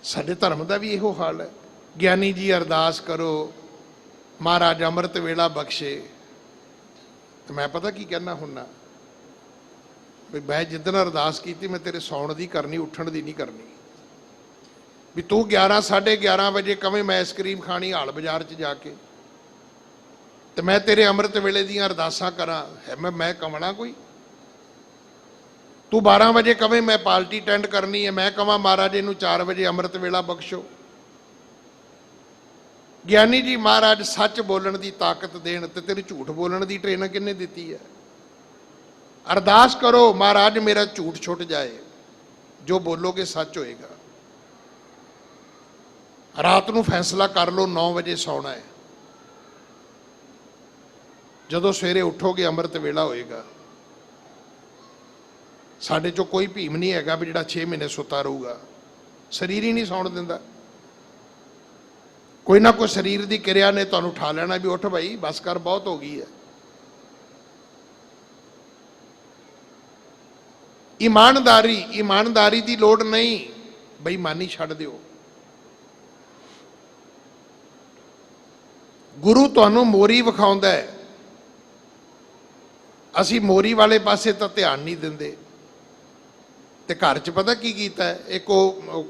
ਸਾਡੇ ਧਰਮ ਦਾ ਵੀ ਇਹੋ ਹਾਲ ਹੈ। ਗਿਆਨੀ ਜੀ ਅਰਦਾਸ ਕਰੋ, ਮਹਾਰਾਜ ਅੰਮ੍ਰਿਤ ਵੇਲਾ ਬਖਸ਼ੇ, ਤੇ ਮੈਂ ਪਤਾ ਕੀ ਕਹਿਣਾ ਹੁੰਨਾ, ਵੀ ਮੈਂ ਜਿੱਦਣ ਅਰਦਾਸ ਕੀਤੀ ਮੈਂ ਤੇਰੇ ਸੌਣ ਦੀ ਕਰਨੀ, ਉੱਠਣ ਦੀ ਨਹੀਂ ਕਰਨੀ। ਵੀ ਤੂੰ 11 11:30 ਵਜੇ ਕਵੇਂ ਮੈਂ ਆਈਸਕ੍ਰੀਮ ਖਾਣੀ ਹਾਲ ਬਾਜ਼ਾਰ 'ਚ ਜਾ ਕੇ, ਤੇ ਮੈਂ ਤੇਰੇ ਅੰਮ੍ਰਿਤ ਵੇਲੇ ਦੀਆਂ ਅਰਦਾਸਾਂ ਕਰਾਂ, ਹੈ ਮੈਂ ਕਮਣਾ ਕੋਈ? ਤੂੰ 12 ਵਜੇ ਕਵੇਂ ਮੈਂ ਪਾਰਟੀ ਅਟੈਂਡ ਕਰਨੀ ਹੈ, ਮੈਂ ਕਵਾਂ ਮਹਾਰਾਜ ਇਹਨੂੰ 4 ਵਜੇ ਅੰਮ੍ਰਿਤ ਵੇਲਾ ਬਖਸ਼ੋ। ਗਿਆਨੀ ਜੀ ਮਹਾਰਾਜ ਸੱਚ ਬੋਲਣ ਦੀ ਤਾਕਤ ਦੇਣ, ਤੇ ਤੇਰੇ ਝੂਠ ਬੋਲਣ ਦੀ ਟ੍ਰੇਨਿੰਗ ਕਿਹਨੇ ਦਿੱਤੀ ਹੈ? ਅਰਦਾਸ ਕਰੋ, ਮਹਾਰਾਜ ਮੇਰਾ ਝੂਠ ਛੁੱਟ ਜਾਏ, ਜੋ ਬੋਲੋਗੇ ਸੱਚ ਹੋਏਗਾ। ਰਾਤ ਨੂੰ ਫੈਸਲਾ ਕਰ ਲਓ 9 ਵਜੇ ਸੌਣਾ ਹੈ, ਜਦੋਂ ਸਵੇਰੇ ਉੱਠੋਗੇ ਅੰਮ੍ਰਿਤ ਵੇਲਾ ਹੋਏਗਾ। ਸਾਡੇ ਚੋਂ ਕੋਈ ਭੀਮ ਨਹੀਂ ਹੈਗਾ ਵੀ ਜਿਹੜਾ 6 ਮਹੀਨੇ ਸੁੱਤਾ ਰਹੂਗਾ, ਸਰੀਰ ਹੀ ਨਹੀਂ ਸੌਣ ਦਿੰਦਾ। ਕੋਈ ਨਾ ਕੋਈ ਸਰੀਰ ਦੀ ਕਿਰਿਆ ਨੇ ਤੁਹਾਨੂੰ ਉਠਾ ਲੈਣਾ ਵੀ ਉੱਠ ਭਾਈ ਬਸ ਕਰ, ਬਹੁਤ ਹੋ ਗਈ ਹੈ। ਇਮਾਨਦਾਰੀ ਦੀ ਲੋੜ ਨਹੀਂ, ਬੇਈਮਾਨੀ ਛੱਡ ਦਿਓ। ਗੁਰੂ ਤੁਹਾਨੂੰ ਮੋਰੀ ਵਿਖਾਉਂਦਾ ਹੈ, ਅਸੀਂ ਮੋਰੀ ਵਾਲੇ ਪਾਸੇ ਤਾਂ ਧਿਆਨ ਨਹੀਂ ਦਿੰਦੇ। ਤੇ ਘਰ 'ਚ ਪਤਾ ਕੀ ਕੀਤਾ ਹੈ, ਇੱਕ ਉਹ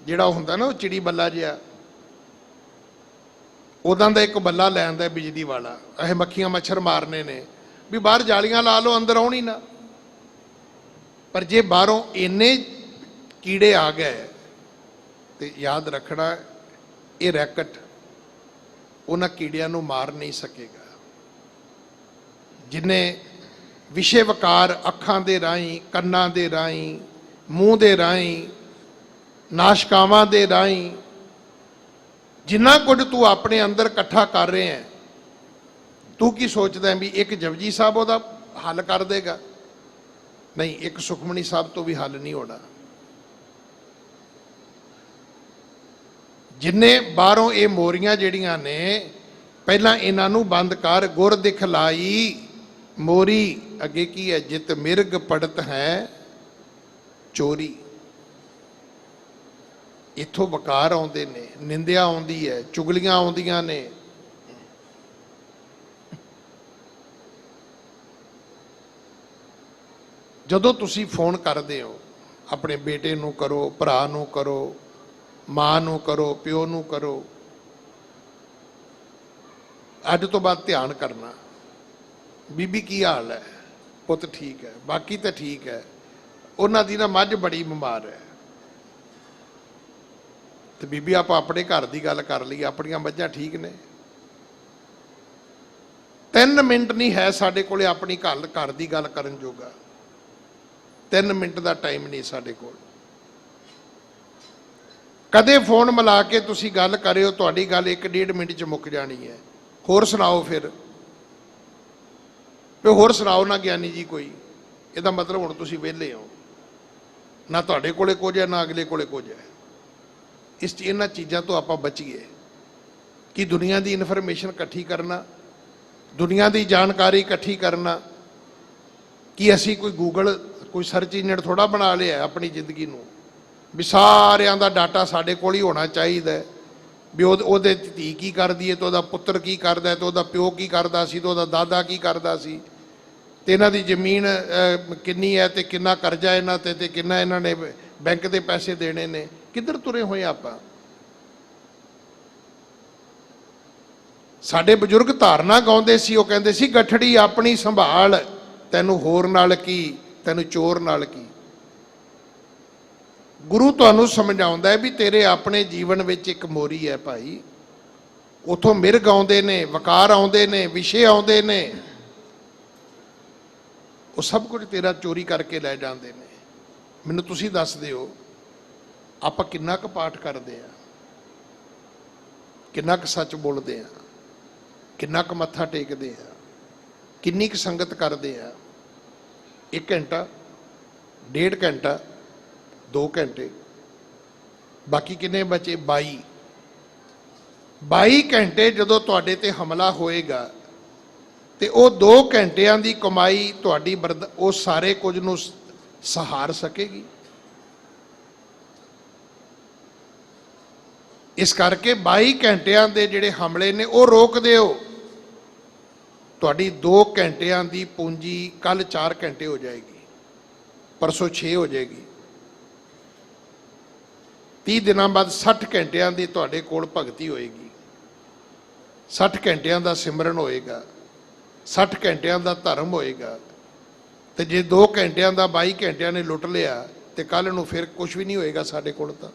ਜਿਹੜਾ ਹੁੰਦਾ ਨਾ ਉਹ ਚਿੜੀ ਬੱਲਾ ਜਿਹਾ, ਉਦਾਂ ਦਾ ਇੱਕ ਬੱਲਾ ਲੈ ਆਂਦਾ ਬਿਜਲੀ ਵਾਲਾ, ਇਹ ਮੱਖੀਆਂ ਮੱਛਰ ਮਾਰਨੇ ਨੇ, ਵੀ ਬਾਹਰ ਜਾਲੀਆਂ ਲਾ ਲਓ, ਅੰਦਰ ਆਉਣ ਹੀ ਨਾ। ਪਰ ਜੇ ਬਾਹਰੋਂ ਇੰਨੇ ਕੀੜੇ ਆ ਗਏ ਤੇ ਯਾਦ ਰੱਖਣਾ, ਇਹ ਰੈਕਟ ਉਹਨਾਂ ਕੀੜਿਆਂ ਨੂੰ ਮਾਰ ਨਹੀਂ ਸਕੇਗਾ। ਜਿਨੇ ਵਿਸ਼ੇ ਵਕਾਰ ਅੱਖਾਂ ਦੇ ਰਾਹੀਂ, ਕੰਨਾਂ ਦੇ ਰਾਹੀਂ, ਮੂੰਹ ਦੇ ਰਾਹੀਂ, ਨਾਸ਼ਕਾਵਾਂ ਦੇ ਰਾਹੀਂ, ਜਿੰਨਾ ਕੁਝ ਤੂੰ ਆਪਣੇ ਅੰਦਰ ਇਕੱਠਾ ਕਰ ਰਹੇ ਹੈ, ਤੂੰ ਕੀ ਸੋਚਦਾ ਵੀ ਇੱਕ ਜਪਜੀ ਸਾਹਿਬ ਉਹਦਾ ਹੱਲ ਕਰ ਦੇਗਾ? ਨਹੀਂ, ਇੱਕ ਸੁਖਮਨੀ ਸਾਹਿਬ ਤੋਂ ਵੀ ਹੱਲ ਨਹੀਂ ਹੋਣਾ। ਜਿੰਨੇ ਬਾਹਰੋਂ ਇਹ ਮੋਰੀਆਂ ਜਿਹੜੀਆਂ ਨੇ, ਪਹਿਲਾਂ ਇਹਨਾਂ ਨੂੰ ਬੰਦ ਕਰ। ਗੁਰ ਦਿਖਲਾਈ ਮੋਰੀ, ਅੱਗੇ ਕੀ ਹੈ? ਜਿਤ ਮਿਰਗ ਪੜਤ ਹੈ ਚੋਰੀ। ਇੱਥੋਂ ਵਕਾਰ ਆਉਂਦੇ ਨੇ, ਨਿੰਦਿਆ ਆਉਂਦੀ ਹੈ, ਚੁਗਲੀਆਂ ਆਉਂਦੀਆਂ ਨੇ। ਜਦੋਂ ਤੁਸੀਂ ਫੋਨ ਕਰਦੇ ਹੋ, ਆਪਣੇ ਬੇਟੇ ਨੂੰ ਕਰੋ, ਭਰਾ ਨੂੰ ਕਰੋ, ਮਾਂ ਨੂੰ ਕਰੋ, ਪਿਓ ਨੂੰ ਕਰੋ, ਅੱਜ ਤੋਂ ਬਾਅਦ ਧਿਆਨ ਕਰਨਾ, ਬੀਬੀ ਕੀ ਹਾਲ ਹੈ, ਪੁੱਤ ਠੀਕ ਹੈ, ਬਾਕੀ ਤਾਂ ਠੀਕ ਹੈ, ਉਹਨਾਂ ਦੀ ਨਾ ਮੱਝ ਬੜੀ ਬਿਮਾਰ ਹੈ। ਤੇ ਬੀਬੀ ਆਪਾਂ ਆਪਣੇ ਘਰ ਦੀ ਗੱਲ ਕਰ ਲਈ, ਆਪਣੀਆਂ ਮੱਝਾਂ ਠੀਕ ਨੇ? 3 ਮਿੰਟ ਨਹੀਂ ਹੈ ਸਾਡੇ ਕੋਲੇ ਆਪਣੀ ਘਰ ਦੀ ਗੱਲ ਕਰਨ ਜੋਗਾ। 3 ਮਿੰਟ ਦਾ ਟਾਈਮ ਨਹੀਂ ਸਾਡੇ ਕੋਲ। ਕਦੇ ਫੋਨ ਮਿਲਾ ਕੇ ਤੁਸੀਂ ਗੱਲ ਕਰਿਓ, ਤੁਹਾਡੀ ਗੱਲ 1-1.5 ਮਿੰਟ 'ਚ ਮੁੱਕ ਜਾਣੀ ਹੈ। ਹੋਰ ਸੁਣਾਓ ਫਿਰ, ਹੋਰ ਸੁਣਾਓ ਨਾ ਗਿਆਨੀ ਜੀ ਕੋਈ। ਇਹਦਾ ਮਤਲਬ ਹੁਣ ਤੁਸੀਂ ਵਿਹਲੇ ਹੋ, ਨਾ ਤੁਹਾਡੇ ਕੋਲੇ ਕੁਝ ਹੈ, ਨਾ ਅਗਲੇ ਕੋਲੇ ਕੁਝ ਹੈ। ਇਹਨਾਂ ਚੀਜ਼ਾਂ ਤੋਂ ਆਪਾਂ ਬਚੀਏ। ਕਿ ਦੁਨੀਆ ਦੀ ਇਨਫੋਰਮੇਸ਼ਨ ਇਕੱਠੀ ਕਰਨਾ, ਦੁਨੀਆ ਦੀ ਜਾਣਕਾਰੀ ਇਕੱਠੀ ਕਰਨਾ, ਕਿ ਅਸੀਂ ਕੋਈ ਗੂਗਲ, ਕੋਈ ਸਰਚ ਇੰਜਣ ਥੋੜਾ ਬਣਾ ਲਿਆ ਆਪਣੀ ਜ਼ਿੰਦਗੀ ਨੂੰ, ਵੀ ਸਾਰਿਆਂ ਦਾ ਡਾਟਾ ਸਾਡੇ ਕੋਲ ਹੀ ਹੋਣਾ ਚਾਹੀਦਾ। ਵੀ ਉਹਦੇ ਧੀ ਕੀ ਕਰਦੀ ਹੈ, ਤੇ ਉਹਦਾ ਪੁੱਤਰ ਕੀ ਕਰਦਾ, ਤੇ ਉਹਦਾ ਪਿਓ ਕੀ ਕਰਦਾ ਸੀ, ਤੇ ਉਹਦਾ ਦਾਦਾ ਕੀ ਕਰਦਾ ਸੀ। ਤੇ ਇਹਨਾਂ ਦੀ ਜ਼ਮੀਨ ਕਿੰਨੀ ਹੈ ਤੇ ਕਿੰਨਾ ਕਰਜ਼ਾ ਇਹਨਾਂ ਤੇ ਕਿੰਨਾ ਇਹਨਾਂ ਨੇ ਬੈਂਕ ਦੇ ਪੈਸੇ ਦੇਣੇ ਨੇ। ਕਿੱਧਰ ਤੁਰੇ ਹੋਏ ਆਪਾਂ? ਸਾਡੇ ਬਜ਼ੁਰਗ ਧਾਰਨਾ ਗਾਉਂਦੇ ਸੀ, ਉਹ ਕਹਿੰਦੇ ਸੀ ਗੱਠੜੀ ਆਪਣੀ ਸੰਭਾਲ, ਤੈਨੂੰ ਹੋਰ ਨਾਲ ਕੀ, ਤੈਨੂੰ ਚੋਰ ਨਾਲ ਕੀ। ਗੁਰੂ ਤੁਹਾਨੂੰ ਸਮਝਾਉਂਦਾ ਹੈ ਵੀ ਤੇਰੇ ਆਪਣੇ ਜੀਵਨ ਵਿੱਚ ਇੱਕ ਮੋਰੀ ਹੈ ਭਾਈ, ਉਥੋਂ ਮਿਰਗ ਆਉਂਦੇ ਨੇ, ਵਕਾਰ ਆਉਂਦੇ ਨੇ, ਵਿਸ਼ੇ ਆਉਂਦੇ ਨੇ, ਉਹ ਸਭ ਕੁਝ ਤੇਰਾ ਚੋਰੀ ਕਰਕੇ ਲੈ ਜਾਂਦੇ ਨੇ। ਮੈਨੂੰ ਤੁਸੀਂ ਦੱਸ ਦਿਓ, ਆਪਾਂ ਕਿੰਨਾ ਕੁ ਪਾਠ ਕਰਦੇ ਆ, ਕਿੰਨਾ ਕੁ ਸੱਚ ਬੋਲਦੇ ਆ, ਕਿੰਨਾ ਕੁ ਮੱਥਾ ਟੇਕਦੇ ਆ, ਕਿੰਨੀ ਕੁ ਸੰਗਤ ਕਰਦੇ ਆ? 1 ਘੰਟਾ, 1.5 ਘੰਟਾ, 2 ਘੰਟੇ, ਬਾਕੀ ਕਿੰਨੇ ਬਚੇ? 22 ਘੰਟੇ ਜਦੋਂ ਤੁਹਾਡੇ ਤੇ ਹਮਲਾ ਹੋਏਗਾ ਤੇ ਉਹ 2 ਘੰਟਿਆਂ ਦੀ ਕਮਾਈ ਤੁਹਾਡੀ ਉਹ ਸਾਰੇ ਕੁਝ ਨੂੰ ਸਹਾਰ ਸਕੇਗੀ? ਇਸ ਕਰਕੇ 22 ਘੰਟਿਆਂ ਦੇ ਜਿਹੜੇ ਹਮਲੇ ਨੇ ਉਹ ਰੋਕ ਦਿਓ। ਤੁਹਾਡੀ 2 ਘੰਟਿਆਂ ਦੀ ਪੂੰਜੀ ਕੱਲ 4 ਘੰਟੇ ਹੋ ਜਾਏਗੀ, ਪਰਸੋਂ 6 ਹੋ ਜਾਏਗੀ, 30 ਦਿਨਾਂ ਬਾਅਦ 60 ਘੰਟਿਆਂ ਦੀ ਤੁਹਾਡੇ ਕੋਲ ਭਗਤੀ ਹੋਏਗੀ, 60 ਘੰਟਿਆਂ ਦਾ ਸਿਮਰਨ ਹੋਏਗਾ, 60 ਘੰਟਿਆਂ ਦਾ ਧਰਮ ਹੋਏਗਾ। ਤੇ ਜੇ 2 ਘੰਟਿਆਂ ਦਾ 22 ਘੰਟਿਆਂ ਨੇ ਲੁੱਟ ਲਿਆ ਤੇ ਕੱਲ ਨੂੰ ਫਿਰ ਕੁਝ ਵੀ ਨਹੀਂ ਹੋਏਗਾ ਸਾਡੇ ਕੋਲ। ਤਾਂ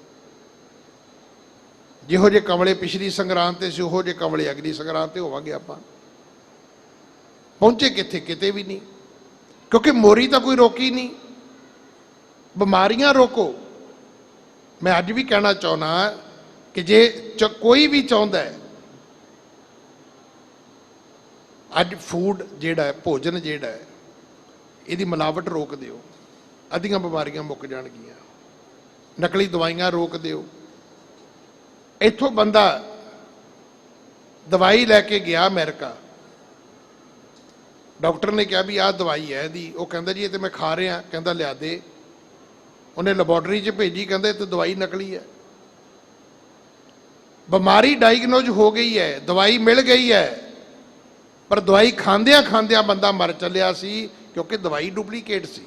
ਜਿਹੋ ਜਿਹੇ ਕਮਲੇ ਪਿਛਲੀ ਸੰਗਰਾਂਦ ਤੇ ਸੀ, ਉਹੋ ਜਿਹੇ ਕਮਲੇ ਅਗਲੀ ਸੰਗਰਾਂਦ ਤੇ ਹੋਵਾਂਗੇ ਆਪਾਂ। ਪਹੁੰਚੇ ਕਿੱਥੇ? ਕਿਤੇ ਵੀ ਨਹੀਂ, ਕਿਉਂਕਿ ਮੋਰੀ ਤਾਂ ਕੋਈ ਰੋਕੀ ਨਹੀਂ। ਬਿਮਾਰੀਆਂ ਰੋਕੋ। ਮੈਂ ਅੱਜ ਵੀ ਕਹਿਣਾ ਚਾਹੁੰਦਾ ਕਿ ਜੇ ਕੋਈ ਵੀ ਚਾਹੁੰਦਾ ਹੈ, ਅੱਜ ਫੂਡ ਜਿਹੜਾ ਹੈ, ਭੋਜਨ ਜਿਹੜਾ ਹੈ, ਇਹਦੀ ਮਿਲਾਵਟ ਰੋਕ ਦਿਓ, ਅੱਧੀਆਂ ਬਿਮਾਰੀਆਂ ਮੁੱਕ ਜਾਣਗੀਆਂ। ਨਕਲੀ ਦਵਾਈਆਂ ਰੋਕ ਦਿਓ। ਇੱਥੋਂ ਬੰਦਾ ਦਵਾਈ ਲੈ ਕੇ ਗਿਆ ਅਮਰੀਕਾ, ਡਾਕਟਰ ਨੇ ਕਿਹਾ ਵੀ ਆਹ ਦਵਾਈ ਹੈ ਇਹਦੀ, ਉਹ ਕਹਿੰਦਾ ਜੀ ਇਹ ਤੇ ਮੈਂ ਖਾ ਰਿਹਾ, ਕਹਿੰਦਾ ਲਿਆ ਦੇ। ਉਹਨੇ ਲੈਬੋਰਟਰੀ 'ਚ ਭੇਜੀ, ਕਹਿੰਦਾ ਇਹ ਤਾਂ ਦਵਾਈ ਨਕਲੀ ਹੈ। ਬਿਮਾਰੀ ਡਾਇਗਨੋਜ਼ ਹੋ ਗਈ ਹੈ, ਦਵਾਈ ਮਿਲ ਗਈ ਹੈ, ਪਰ ਦਵਾਈ ਖਾਂਦਿਆਂ ਖਾਂਦਿਆਂ ਬੰਦਾ ਮਰ ਚੱਲਿਆ ਸੀ, ਕਿਉਂਕਿ ਦਵਾਈ ਡੁਪਲੀਕੇਟ ਸੀ।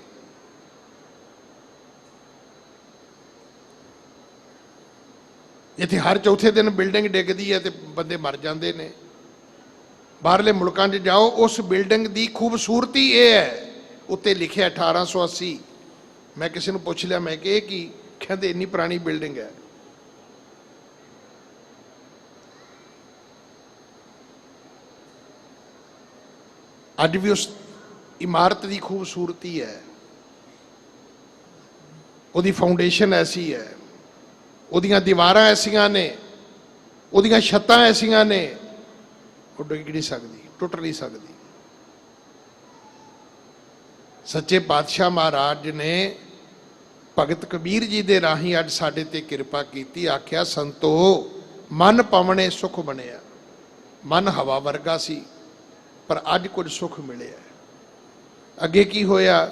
ਇੱਥੇ ਹਰ ਚੌਥੇ ਦਿਨ ਬਿਲਡਿੰਗ ਡਿੱਗਦੀ ਹੈ ਤੇ ਬੰਦੇ ਮਰ ਜਾਂਦੇ ਨੇ। ਬਾਹਰਲੇ ਮੁਲਕਾਂ 'ਚ ਜਾਓ, ਉਸ ਬਿਲਡਿੰਗ ਦੀ ਖੂਬਸੂਰਤੀ ਇਹ ਹੈ, ਉੱਤੇ ਲਿਖਿਆ 1880। ਮੈਂ ਕਿਸੇ ਨੂੰ ਪੁੱਛ ਲਿਆ, ਮੈਂ ਕਿ ਇਹ ਕੀ? ਕਹਿੰਦੇ ਇੰਨੀ ਪੁਰਾਣੀ ਬਿਲਡਿੰਗ ਹੈ। ਅੱਜ ਵੀ ਉਸ ਇਮਾਰਤ ਦੀ ਖੂਬਸੂਰਤੀ ਹੈ, ਉਹਦੀ ਫਾਊਂਡੇਸ਼ਨ ਐਸੀ ਹੈ, ਉਹਦੀਆਂ ਦੀਵਾਰਾਂ ਐਸੀਆਂ ਨੇ, ਉਹਦੀਆਂ ਛੱਤਾਂ ਐਸੀਆਂ ਨੇ, ਉਹ ਡਿੱਗ ਨਹੀਂ ਸਕਦੀ, ਟੁੱਟ ਨਹੀਂ ਸਕਦੀ। ਸੱਚੇ ਪਾਤਸ਼ਾਹ ਮਹਾਰਾਜ ਨੇ ਭਗਤ ਕਬੀਰ ਜੀ ਦੇ ਰਾਹੀਂ ਅੱਜ ਸਾਡੇ ਤੇ ਕਿਰਪਾ ਕੀਤੀ। ਆਖਿਆ, ਸੰਤੋ ਮਨ ਪਵਣੇ ਸੁਖ ਬਣਿਆ। ਮਨ ਹਵਾ ਵਰਗਾ ਸੀ, ਪਰ ਅੱਜ ਕੁਝ ਸੁਖ ਮਿਲਿਆ। ਅੱਗੇ ਕੀ ਹੋਇਆ?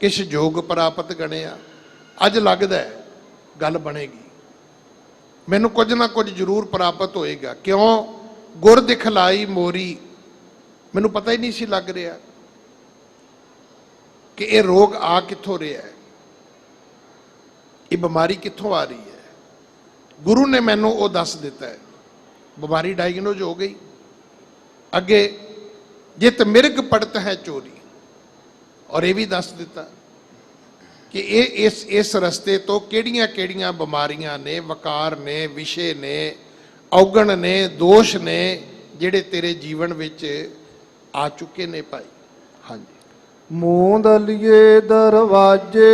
ਕਿਛ ਜੋਗ ਪ੍ਰਾਪਤ ਗਣਿਆ। ਅੱਜ ਲੱਗਦਾ ਗੱਲ ਬਣੇਗੀ, ਮੈਨੂੰ ਕੁਝ ਨਾ ਕੁਝ ਜ਼ਰੂਰ ਪ੍ਰਾਪਤ ਹੋਏਗਾ। ਕਿਉਂ? ਗੁਰ ਦਿਖਲਾਈ ਮੋਰੀ। ਮੈਨੂੰ ਪਤਾ ਹੀ ਨਹੀਂ ਸੀ ਲੱਗ ਰਿਹਾ ਕਿ ਇਹ ਰੋਗ ਆ ਕਿੱਥੋਂ ਰਿਹਾ ਹੈ, ਇਹ ਬਿਮਾਰੀ ਕਿੱਥੋਂ ਆ ਰਹੀ ਹੈ। ਗੁਰੂ ਨੇ ਮੈਨੂੰ ਉਹ ਦੱਸ ਦਿੱਤਾ ਹੈ। ਬਿਮਾਰੀ ਡਾਇਗਨੋਜ਼ ਹੋ ਗਈ। ਅੱਗੇ ਜਿਤ ਮਿਰਗ ਪੜਤ ਹੈ ਚੋਰੀ, ਔਰ ਇਹ ਵੀ ਦੱਸ ਦਿੱਤਾ ਕਿ ਇਹ ਇਸ ਰਸਤੇ ਤੋਂ ਕਿਹੜੀਆਂ ਕਿਹੜੀਆਂ ਬਿਮਾਰੀਆਂ ਨੇ, ਵਕਾਰ ਨੇ, ਵਿਸ਼ੇ ਨੇ, ਔਗਣ ਨੇ, ਦੋਸ਼ ਨੇ, ਜਿਹੜੇ ਤੇਰੇ ਜੀਵਨ ਵਿੱਚ ਆ ਚੁੱਕੇ ਨੇ ਭਾਈ। ਹਾਂਜੀ। ਮੂੰਦਲੀਏ ਦਰਵਾਜੇ,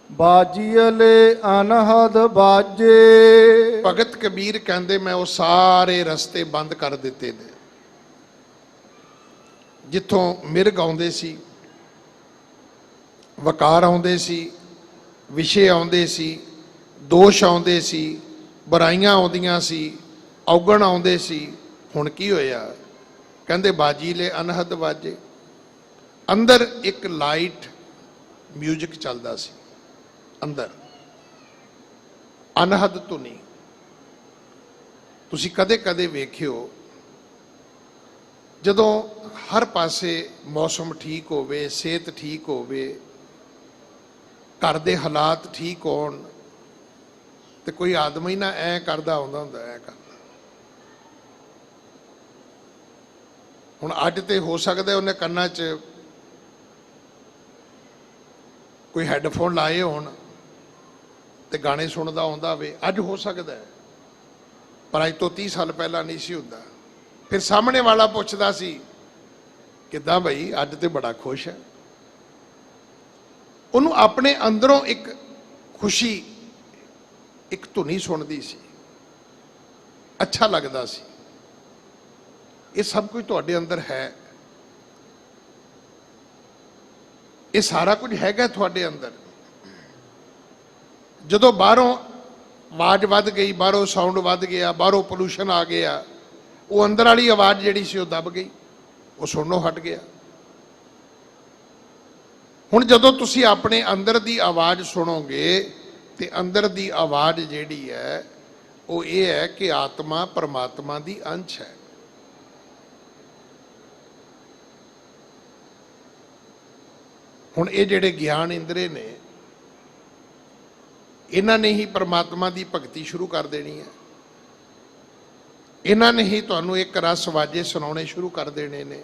ਬਾਜੀਲੇ ਅਨਹਦ ਬਾਜੇ। ਭਗਤ ਕਬੀਰ ਕਹਿੰਦੇ ਮੈਂ ਉਹ ਸਾਰੇ ਰਸਤੇ ਬੰਦ ਕਰ ਦਿੱਤੇ ਨੇ ਜਿੱਥੋਂ ਮਿਰਗ ਆਉਂਦੇ ਸੀ, ਵਕਾਰ ਆਉਂਦੇ ਸੀ, ਵਿਸ਼ੇ ਆਉਂਦੇ ਸੀ, ਦੋਸ਼ ਆਉਂਦੇ ਸੀ, ਬੁਰਾਈਆਂ ਆਉਂਦੀਆਂ ਸੀ, ਔਗਣ ਆਉਂਦੇ ਸੀ। ਹੁਣ ਕੀ ਹੋਇਆ? ਕਹਿੰਦੇ ਬਾਜੀਲੇ ਅਨਹਦ ਬਾਜੇ। ਅੰਦਰ ਇੱਕ ਲਾਈਟ ਮਿਊਜ਼ਿਕ ਚੱਲਦਾ ਸੀ, ਅੰਦਰ ਅਨਹਦ ਧੁਨੀ। ਤੁਸੀਂ ਕਦੇ ਕਦੇ ਵੇਖਿਓ ਜਦੋਂ ਹਰ ਪਾਸੇ ਮੌਸਮ ਠੀਕ ਹੋਵੇ, ਸਿਹਤ ਠੀਕ ਹੋਵੇ, ਘਰ ਦੇ ਹਾਲਾਤ ਠੀਕ ਹੋਣ, ਤੇ ਕੋਈ ਆਦਮੀ ਨਾ ਐ ਕਰਦਾ ਆਉਂਦਾ ਹੁੰਦਾ ਐ ਕਰਦਾ। ਹੁਣ ਅੱਜ ਤੇ ਹੋ ਸਕਦਾ ਉਹਨੇ ਕੰਨਾਂ 'ਚ ਕੋਈ ਹੈੱਡਫੋਨ ਲਾਏ ਹੋਣ ਤੇ ਗਾਣੇ ਸੁਣਦਾ ਆਉਂਦਾ ਹੋਵੇ, ਅੱਜ ਹੋ ਸਕਦਾ ਹੈ, ਪਰ ਅੱਜ ਤੋਂ 30 ਸਾਲ ਪਹਿਲਾਂ ਨਹੀਂ ਸੀ ਹੁੰਦਾ। ਫਿਰ ਸਾਹਮਣੇ ਵਾਲਾ ਪੁੱਛਦਾ ਸੀ, ਕਿੱਦਾਂ ਬਈ, ਅੱਜ ਤੇ ਬੜਾ ਖੁਸ਼ ਹੈ। ਉਹਨੂੰ ਆਪਣੇ ਅੰਦਰੋਂ ਇੱਕ ਖੁਸ਼ੀ, ਇੱਕ ਧੁਨੀ ਸੁਣਦੀ ਸੀ, ਅੱਛਾ ਲੱਗਦਾ ਸੀ। ਇਹ ਸਭ ਕੁਝ ਤੁਹਾਡੇ ਅੰਦਰ ਹੈ, ਇਹ ਸਾਰਾ ਕੁਝ ਹੈਗਾ ਤੁਹਾਡੇ ਅੰਦਰ। ਜਦੋਂ ਬਾਹਰੋਂ ਆਵਾਜ਼ ਵੱਧ ਗਈ, ਬਾਹਰੋਂ ਸਾਊਂਡ ਵੱਧ ਗਿਆ, ਬਾਹਰੋਂ ਪੋਲੂਸ਼ਨ ਆ ਗਿਆ, ਉਹ ਅੰਦਰ ਵਾਲੀ ਆਵਾਜ਼ ਜਿਹੜੀ ਸੀ ਉਹ ਦਬ ਗਈ, ਉਹ ਸੁਣਨੋਂ ਹਟ ਗਿਆ। ਹੁਣ ਜਦੋਂ ਤੁਸੀਂ ਆਪਣੇ ਅੰਦਰ ਦੀ ਆਵਾਜ਼ ਸੁਣੋਗੇ ਤੇ ਅੰਦਰ ਦੀ ਆਵਾਜ਼ ਜਿਹੜੀ ਹੈ ਉਹ ਇਹ ਹੈ ਕਿ ਆਤਮਾ ਪਰਮਾਤਮਾ ਦੀ ਅੰਸ਼ ਹੈ। ਹੁਣ ਇਹ ਜਿਹੜੇ ਗਿਆਨ ਇੰਦਰੇ ਨੇ, ਇਹਨਾਂ ਨੇ ਹੀ ਪਰਮਾਤਮਾ ਦੀ ਭਗਤੀ ਸ਼ੁਰੂ ਕਰ ਦੇਣੀ ਹੈ। ਇਹਨਾਂ ਨੇ ਹੀ ਤੁਹਾਨੂੰ ਇੱਕ ਰਸ ਵਾਜੇ ਸੁਣਾਉਣੇ ਸ਼ੁਰੂ ਕਰ ਦੇਣੇ ਨੇ।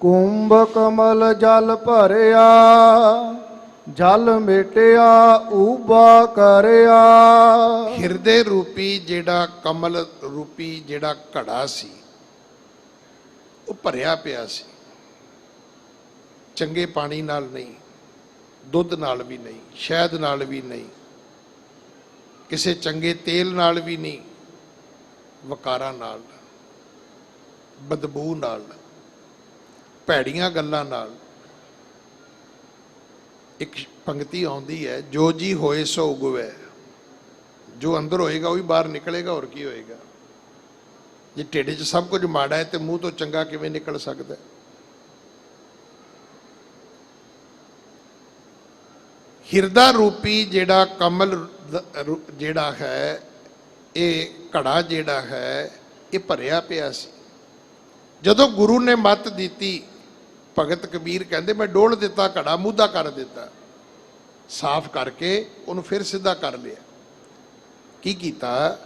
ਕੁੰਭ ਕਮਲ ਜਲ ਭਰਿਆ, ਜਲ ਮੇਟਿਆ ਉਬਾ ਕਰਿਆ। ਹਿਰਦੇ ਰੂਪੀ ਜਿਹੜਾ ਕਮਲ ਰੂਪੀ ਜਿਹੜਾ ਘੜਾ ਸੀ ਉਹ ਭਰਿਆ ਪਿਆ ਸੀ, ਚੰਗੇ ਪਾਣੀ ਨਾਲ ਨਹੀਂ, ਦੁੱਧ ਨਾਲ ਵੀ ਨਹੀਂ, ਸ਼ਹਿਦ ਨਾਲ ਵੀ ਨਹੀਂ, ਕਿਸੇ ਚੰਗੇ ਤੇਲ ਨਾਲ ਵੀ ਨਹੀਂ, ਵਕਾਰਾਂ ਨਾਲ, ਬਦਬੂ ਨਾਲ, ਭੈੜੀਆਂ ਗੱਲਾਂ ਨਾਲ। ਇੱਕ ਪੰਕਤੀ ਆਉਂਦੀ ਹੈ, ਜੋ ਜੀ ਹੋਏ ਸੋ ਉਗਵੇ। ਜੋ ਅੰਦਰ ਹੋਏਗਾ ਉਹ ਵੀ ਬਾਹਰ ਨਿਕਲੇਗਾ, ਹੋਰ ਕੀ ਹੋਏਗਾ। ਜੇ ਢਿੱਡ 'ਚ ਸਭ ਕੁਝ ਮਾੜਾ ਹੈ ਤੇ ਮੂੰਹ ਤੋਂ ਚੰਗਾ ਕਿਵੇਂ ਨਿਕਲ ਸਕਦਾ। ਹਿਰਦਾ ਰੂਪੀ ਜਿਹੜਾ ਕਮਲ ਜਿਹੜਾ ਹੈ, ਇਹ ਘੜਾ ਜਿਹੜਾ ਹੈ ਇਹ ਭਰਿਆ ਪਿਆ ਸੀ। ਜਦੋਂ ਗੁਰੂ ਨੇ ਮੱਤ ਦਿੱਤੀ, ਭਗਤ ਕਬੀਰ ਕਹਿੰਦੇ ਮੈਂ ਡੋਲ ਦਿੱਤਾ ਘੜਾ, ਮੂਧਾ ਕਰ ਦਿੱਤਾ, ਸਾਫ਼ ਕਰਕੇ ਉਹਨੂੰ ਫਿਰ ਸਿੱਧਾ ਕਰ ਲਿਆ। ਕੀ ਕੀਤਾ?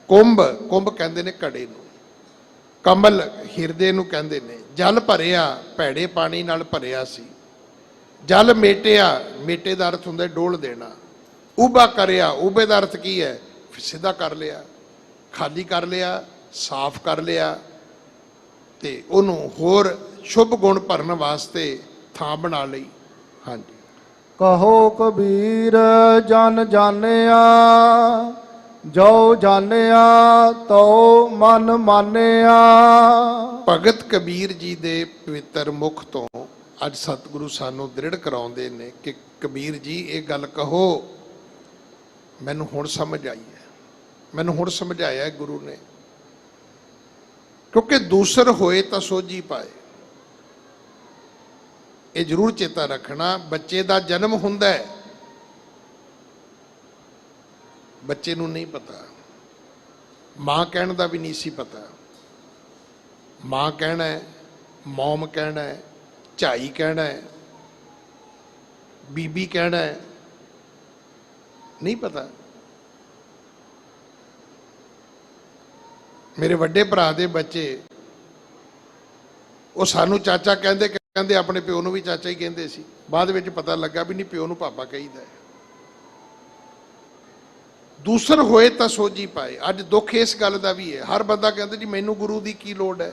ਕੁੰਭ, ਕੁੰਭ ਕਹਿੰਦੇ ਨੇ ਘੜੇ ਨੂੰ, ਕਮਲ ਹਿਰਦੇ ਨੂੰ ਕਹਿੰਦੇ ਨੇ। ਜਲ ਭਰਿਆ, ਭੈੜੇ ਪਾਣੀ ਨਾਲ ਭਰਿਆ ਸੀ। ਜਲ ਮੇਟਿਆ, ਮੇਟੇ ਦਾ ਅਰਥ ਹੁੰਦਾ ਡੋਲ ਦੇਣਾ। ਉਬਾ ਕਰਿਆ, ਉਬੇ ਦਾ ਅਰਥ ਕੀ ਹੈ? ਸਿੱਧਾ ਕਰ ਲਿਆ, ਖਾਲੀ ਕਰ ਲਿਆ, ਸਾਫ਼ ਕਰ ਲਿਆ, ਤੇ ਉਹਨੂੰ ਹੋਰ ਸ਼ੁਭ ਗੁਣ ਭਰਨ ਵਾਸਤੇ ਥਾਂ ਬਣਾ ਲਈ। ਹਾਂਜੀ। ਕਹੋ ਕਬੀਰ ਜਨ ਜਾਣਿਆ, ਜੋ ਜਾਣਿਆ ਤੋ ਮਨ ਮਾਨਿਆ। ਭਗਤ ਕਬੀਰ ਜੀ ਦੇ ਪਵਿੱਤਰ ਮੁਖ ਤੋਂ ਅੱਜ ਸਤਿਗੁਰੂ ਸਾਨੂੰ ਦ੍ਰਿੜ ਕਰਾਉਂਦੇ ਨੇ ਕਿ ਕਬੀਰ ਜੀ ਇਹ ਗੱਲ ਕਹੋ, ਮੈਨੂੰ ਹੁਣ ਸਮਝ ਆਈ ਹੈ, ਮੈਨੂੰ ਹੁਣ ਸਮਝਾਇਆ ਗੁਰੂ ਨੇ। ਕਿਉਂਕਿ ਦੂਸਰ ਹੋਏ ਤਾਂ ਸੋਝੀ ਪਾਏ। ਇਹ ਜ਼ਰੂਰ ਚੇਤਾ ਰੱਖਣਾ, ਬੱਚੇ ਦਾ ਜਨਮ ਹੁੰਦਾ ਹੈ, ਬੱਚੇ ਨੂੰ ਨਹੀਂ ਪਤਾ, ਮਾਂ ਕਹਿਣ ਦਾ ਵੀ ਨਹੀਂ ਸੀ ਪਤਾ। ਮਾਂ ਕਹਿਣਾ ਹੈ, ਮੌਮ ਕਹਿਣਾ ਹੈ, ਝਾਈ ਕਹਿਣਾ ਹੈ, ਬੀਬੀ ਕਹਿਣਾ ਹੈ, ਨਹੀਂ ਪਤਾ। ਮੇਰੇ ਵੱਡੇ ਭਰਾ ਦੇ ਬੱਚੇ ਉਹ ਸਾਨੂੰ ਚਾਚਾ ਕਹਿੰਦੇ ਕਹਿੰਦੇ ਆਪਣੇ ਪਿਓ ਨੂੰ ਵੀ ਚਾਚਾ ਹੀ ਕਹਿੰਦੇ ਸੀ। ਬਾਅਦ ਵਿੱਚ ਪਤਾ ਲੱਗਾ ਵੀ ਨਹੀਂ, ਪਿਓ ਨੂੰ ਪਾਪਾ ਕਹੀਦਾ ਹੈ। ਦੂਸਰ ਹੋਏ ਤਾਂ ਸੋਝੀ ਪਾਏ। ਅੱਜ ਦੁੱਖ ਇਸ ਗੱਲ ਦਾ ਵੀ ਹੈ, ਹਰ ਬੰਦਾ ਕਹਿੰਦਾ ਜੀ ਮੈਨੂੰ ਗੁਰੂ ਦੀ ਕੀ ਲੋੜ ਹੈ।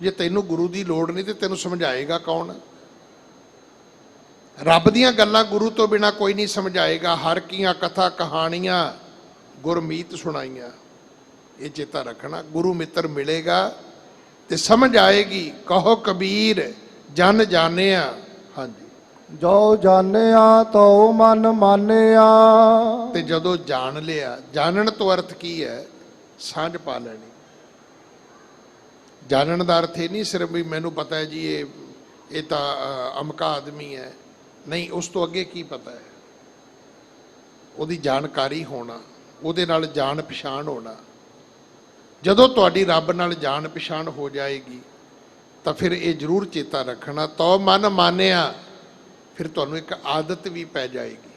ਜੇ ਤੈਨੂੰ ਗੁਰੂ ਦੀ ਲੋੜ ਨਹੀਂ ਤੇ ਤੈਨੂੰ ਸਮਝਾਏਗਾ ਕੌਣ? ਰੱਬ ਦੀਆਂ ਗੱਲਾਂ ਗੁਰੂ ਤੋਂ ਬਿਨਾ ਕੋਈ ਨਹੀਂ ਸਮਝਾਏਗਾ। ਹਰ ਕੀਆਂ ਕਥਾ ਕਹਾਣੀਆਂ ਗੁਰਮੀਤ ਸੁਣਾਈਆਂ। ਇਹ ਚੇਤਾ ਰੱਖਣਾ, ਗੁਰੂ ਮਿੱਤਰ ਮਿਲੇਗਾ ਤੇ ਸਮਝ ਆਏਗੀ। ਕਹੋ ਕਬੀਰ ਜਨ ਜਾਣਿਆ। ਹਾਂਜੀ। ਜੋ ਜਾਣਿਆ ਤੋ ਮਨ ਮਾਨਿਆ। ਤੇ ਜਦੋਂ ਜਾਣ ਲਿਆ, ਜਾਣਨ ਤੋਂ ਅਰਥ ਕੀ ਹੈ? ਸਾਂਝ ਪਾ ਲੈਣੀ। ਜਾਣਨ ਦਾ ਅਰਥ ਇਹ ਨਹੀਂ ਸਿਰਫ ਵੀ ਮੈਨੂੰ ਪਤਾ ਹੈ ਜੀ ਇਹ ਤਾਂ ਅਮਕਾ ਆਦਮੀ ਹੈ। ਨਹੀਂ, ਉਸ ਤੋਂ ਅੱਗੇ ਕੀ ਪਤਾ ਹੈ? ਉਹਦੀ ਜਾਣਕਾਰੀ ਹੋਣਾ, ਉਹਦੇ ਨਾਲ ਜਾਣ ਪਛਾਣ ਹੋਣਾ। ਜਦੋਂ ਤੁਹਾਡੀ ਰੱਬ ਨਾਲ ਜਾਣ ਪਛਾਣ ਹੋ ਜਾਏਗੀ ਤਾਂ ਫਿਰ ਇਹ ਜ਼ਰੂਰ ਚੇਤਾ ਰੱਖਣਾ, ਤੋ ਮਨ ਮਾਨਿਆ, ਫਿਰ ਤੁਹਾਨੂੰ ਇੱਕ ਆਦਤ ਵੀ ਪੈ ਜਾਏਗੀ।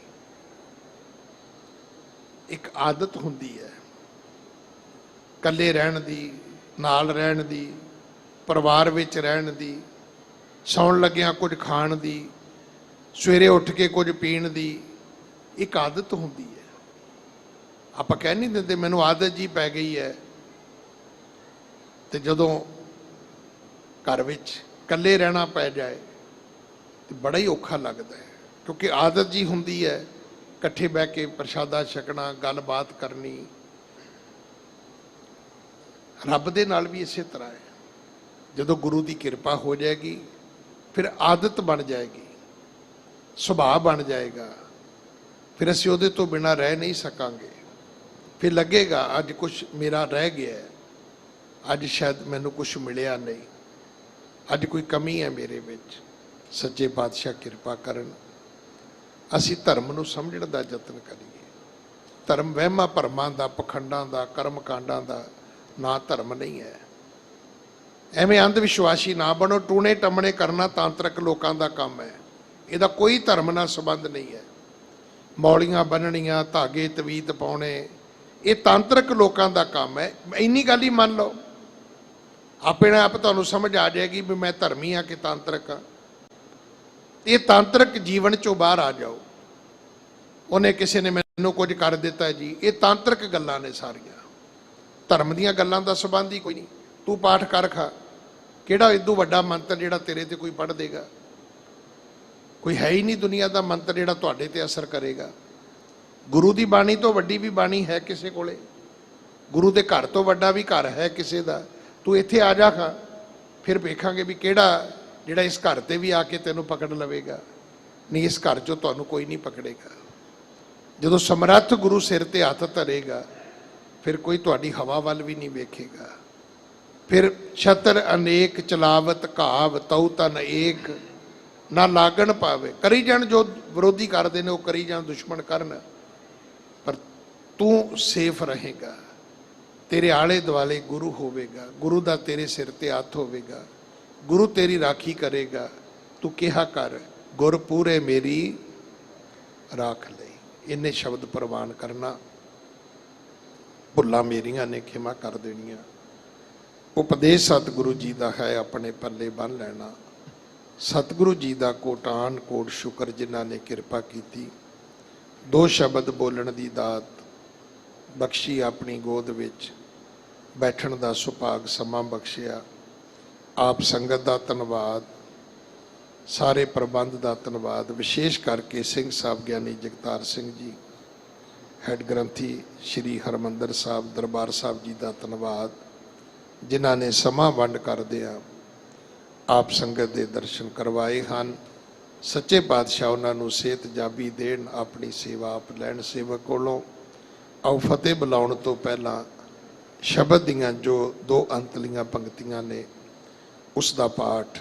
ਇੱਕ ਆਦਤ ਹੁੰਦੀ ਹੈ ਇਕੱਲੇ ਰਹਿਣ ਦੀ, ਨਾਲ ਰਹਿਣ ਦੀ, ਪਰਿਵਾਰ ਵਿੱਚ ਰਹਿਣ ਦੀ, ਸੌਣ ਲੱਗਿਆਂ ਕੁਝ ਖਾਣ ਦੀ, ਸਵੇਰੇ ਉੱਠ ਕੇ ਕੁਝ ਪੀਣ ਦੀ ਇੱਕ ਆਦਤ ਹੁੰਦੀ ਹੈ। ਆਪਾਂ ਕਹਿ ਨਹੀਂ ਦਿੰਦੇ ਮੈਨੂੰ ਆਦਤ ਜੀ ਪੈ ਗਈ ਹੈ, ਤੇ ਜਦੋਂ ਘਰ ਵਿੱਚ ਇਕੱਲੇ ਰਹਿਣਾ ਪੈ ਜਾਏ ਤੇ ਬੜਾ ਹੀ ਔਖਾ ਲੱਗਦਾ ਹੈ, ਕਿਉਂਕਿ ਆਦਤ ਜੀ ਹੁੰਦੀ ਹੈ ਇਕੱਠੇ ਬਹਿ ਕੇ ਪ੍ਰਸ਼ਾਦਾ ਛਕਣਾ, ਗੱਲਬਾਤ ਕਰਨੀ। ਰੱਬ ਦੇ ਨਾਲ ਵੀ ਇਸੇ ਤਰ੍ਹਾਂ ਹੈ, ਜਦੋਂ ਗੁਰੂ ਦੀ ਕਿਰਪਾ ਹੋ ਜਾਏਗੀ ਫਿਰ ਆਦਤ ਬਣ ਜਾਏਗੀ, ਸੁਭਾਅ ਬਣ ਜਾਏਗਾ, ਫਿਰ ਅਸੀਂ ਉਹਦੇ ਤੋਂ ਬਿਨਾਂ ਰਹਿ ਨਹੀਂ ਸਕਾਂਗੇ। ਫਿਰ ਲੱਗੇਗਾ ਅੱਜ ਕੁਝ ਮੇਰਾ ਰਹਿ ਗਿਆ ਹੈ, ਅੱਜ ਸ਼ਾਇਦ ਮੈਨੂੰ ਕੁਝ ਮਿਲਿਆ ਨਹੀਂ, ਅੱਜ ਕੋਈ ਕਮੀ ਹੈ ਮੇਰੇ ਵਿੱਚ। ਸੱਚੇ ਪਾਤਸ਼ਾਹ ਕਿਰਪਾ ਕਰਨ, ਅਸੀਂ ਧਰਮ ਨੂੰ ਸਮਝਣ ਦਾ ਯਤਨ ਕਰੀਏ। ਧਰਮ ਵਹਿਮਾਂ ਭਰਮਾਂ ਦਾ, ਪਖੰਡਾਂ ਦਾ, ਕਰਮ ਕਾਂਡਾਂ ਦਾ ਨਾ ਧਰਮ ਨਹੀਂ ਹੈ। ਐਵੇਂ ਅੰਧ ਵਿਸ਼ਵਾਸੀ ਨਾ ਬਣੋ। ਟੂਣੇ ਟੰਮਣੇ ਕਰਨਾ ਤਾਂਤਰਿਕ ਲੋਕਾਂ ਦਾ ਕੰਮ ਹੈ, ਇਹਦਾ ਕੋਈ ਧਰਮ ਨਾਲ ਸੰਬੰਧ ਨਹੀਂ ਹੈ। ਮੌਲੀਆਂ ਬੰਨਣੀਆਂ, ਧਾਗੇ ਤਵੀਤ ਪਾਉਣੇ, ਇਹ ਤਾਂਤਰਿਕ ਲੋਕਾਂ ਦਾ ਕੰਮ ਹੈ। ਇੰਨੀ ਗੱਲ ਹੀ ਮੰਨ ਲਓ, ਆਪਣੇ ਆਪ ਤੁਹਾਨੂੰ ਸਮਝ ਆ ਜਾਏਗੀ ਵੀ ਮੈਂ ਧਰਮੀ ਹਾਂ ਕਿ ਤਾਂਤਰਿਕ ਹਾਂ। ਇਹ ਤਾਂਤਰਿਕ ਜੀਵਨ ਚੋਂ ਬਾਹਰ ਆ ਜਾਓ। ਉਹਨੇ ਕਿਸੇ ਨੇ ਮੈਨੂੰ ਕੁਝ ਕਰ ਦਿੱਤਾ ਜੀ, ਇਹ ਤਾਂਤਰਿਕ ਗੱਲਾਂ ਨੇ ਸਾਰੀਆਂ, ਧਰਮ ਦੀਆਂ ਗੱਲਾਂ ਦਾ ਸੰਬੰਧ ਹੀ ਕੋਈ ਨਹੀਂ। ਤੂੰ ਪਾਠ ਕਰ ਖਾ, ਕਿਹੜਾ ਇਦੋਂ ਵੱਡਾ ਮੰਤਰ ਜਿਹੜਾ ਤੇਰੇ ਤੇ ਕੋਈ ਪੜ੍ਹ ਦੇਗਾ? ਕੋਈ ਹੈ ਹੀ ਨਹੀਂ ਦੁਨੀਆ ਦਾ ਮੰਤਰ ਜਿਹੜਾ ਤੁਹਾਡੇ ਤੇ ਅਸਰ ਕਰੇਗਾ। ਗੁਰੂ ਦੀ ਬਾਣੀ ਤੋਂ ਵੱਡੀ ਵੀ ਬਾਣੀ ਹੈ ਕਿਸੇ ਕੋਲੇ, ਗੁਰੂ ਦੇ ਘਰ ਤੋਂ ਵੱਡਾ ਵੀ ਘਰ ਹੈ ਕਿਸੇ ਦਾ। ਤੂੰ ਇੱਥੇ ਆ ਜਾ ਖਾ, ਫਿਰ ਵੇਖਾਂਗੇ ਵੀ ਕਿਹੜਾ ਜਿਹੜਾ ਇਸ ਘਰ ਤੇ ਵੀ ਆ ਕੇ ਤੈਨੂੰ ਪਕੜ ਲਵੇਗਾ। ਨਹੀਂ, ਇਸ ਘਰ 'ਚੋਂ ਤੁਹਾਨੂੰ ਕੋਈ ਨਹੀਂ ਪਕੜੇਗਾ। ਜਦੋਂ ਸਮਰੱਥ ਗੁਰੂ ਸਿਰ ਤੇ ਹੱਥ ਧਰੇਗਾ ਫਿਰ ਕੋਈ ਤੁਹਾਡੀ ਹਵਾ ਵੱਲ ਵੀ ਨਹੀਂ ਵੇਖੇਗਾ। ਫਿਰ ਛਤਰ ਅਨੇਕ ਚਲਾਵਤ ਘਾਵ ਤਉ ਤਨ ਏਕ, ਨਾ ਲਾਗਣ ਪਾਵੇ। ਕਰੀ ਜਾਣ ਜੋ ਵਿਰੋਧੀ ਕਰਦੇ ਨੇ, ਉਹ ਕਰੀ ਜਾਣ, ਦੁਸ਼ਮਣ ਕਰਨ, ਪਰ ਤੂੰ ਸੇਫ ਰਹੇਗਾ। ਤੇਰੇ ਆਲੇ ਦੁਆਲੇ ਗੁਰੂ ਹੋਵੇਗਾ, ਗੁਰੂ ਦਾ ਤੇਰੇ ਸਿਰ ਤੇ ਹੱਥ ਹੋਵੇਗਾ, ਗੁਰੂ ਤੇਰੀ ਰਾਖੀ ਕਰੇਗਾ। ਤੂੰ ਕਿਹਾ ਕਰ, ਗੁਰ ਪੂਰੇ ਮੇਰੀ ਰਾਖ ਲਈ। ਇੰਨੇ ਸ਼ਬਦ ਪ੍ਰਵਾਨ ਕਰਨਾ। ਭੁੱਲਾਂ ਮੇਰੀਆਂ ਨੇ ਖਿਮਾ ਕਰ ਦੇਣੀਆਂ। ਉਪਦੇਸ਼ ਸਤਿਗੁਰੂ ਜੀ ਦਾ ਹੈ, ਆਪਣੇ ਪੱਲੇ ਬੰਨ੍ਹ ਲੈਣਾ। ਸਤਿਗੁਰੂ ਜੀ ਦਾ ਕੋਟਾਨ ਕੋਟ ਸ਼ੁਕਰ, ਜਿਨ੍ਹਾਂ ਨੇ ਕਿਰਪਾ ਕੀਤੀ, 2 ਸ਼ਬਦ ਬੋਲਣ ਦੀ ਦਾਤ ਬਖਸ਼ੀ, ਆਪਣੀ ਗੋਦ ਵਿੱਚ ਬੈਠਣ ਦਾ ਸੁਭਾਗ ਸਮਾਂ ਬਖਸ਼ਿਆ। ਆਪ ਸੰਗਤ ਦਾ ਧੰਨਵਾਦ, ਸਾਰੇ ਪ੍ਰਬੰਧ ਦਾ ਧੰਨਵਾਦ, ਵਿਸ਼ੇਸ਼ ਕਰਕੇ ਸਿੰਘ ਸਾਹਿਬ ਗਿਆਨੀ ਜਗਤਾਰ ਸਿੰਘ ਜੀ, ਹੈਡ ਗ੍ਰੰਥੀ ਸ਼੍ਰੀ ਹਰਮੰਦਰ ਸਾਹਿਬ ਦਰਬਾਰ ਸਾਹਿਬ ਜੀ ਦਾ ਧੰਨਵਾਦ, ਜਿਨ੍ਹਾਂ ਨੇ ਸਮਾਂ ਵੰਡ ਕਰਦਿਆਂ ਆਪ ਸੰਗਤ ਦੇ ਦਰਸ਼ਨ ਕਰਵਾਏ ਹਨ। ਸੱਚੇ ਪਾਤਸ਼ਾਹ ਉਹਨਾਂ ਨੂੰ ਸਿਹਤ ਜਾਬੀ ਦੇਣ, ਆਪਣੀ ਸੇਵਾ ਆਪ ਲੈਣ ਸੇਵਕ ਕੋਲੋਂ। ਆਓ ਫਤਿਹ ਬੁਲਾਉਣ ਤੋਂ ਪਹਿਲਾਂ ਸ਼ਬਦ ਦੀਆਂ ਜੋ 2 ਅੰਤਲੀਆਂ ਪੰਕਤੀਆਂ ਨੇ ਉਸ ਦਾ ਪਾਠ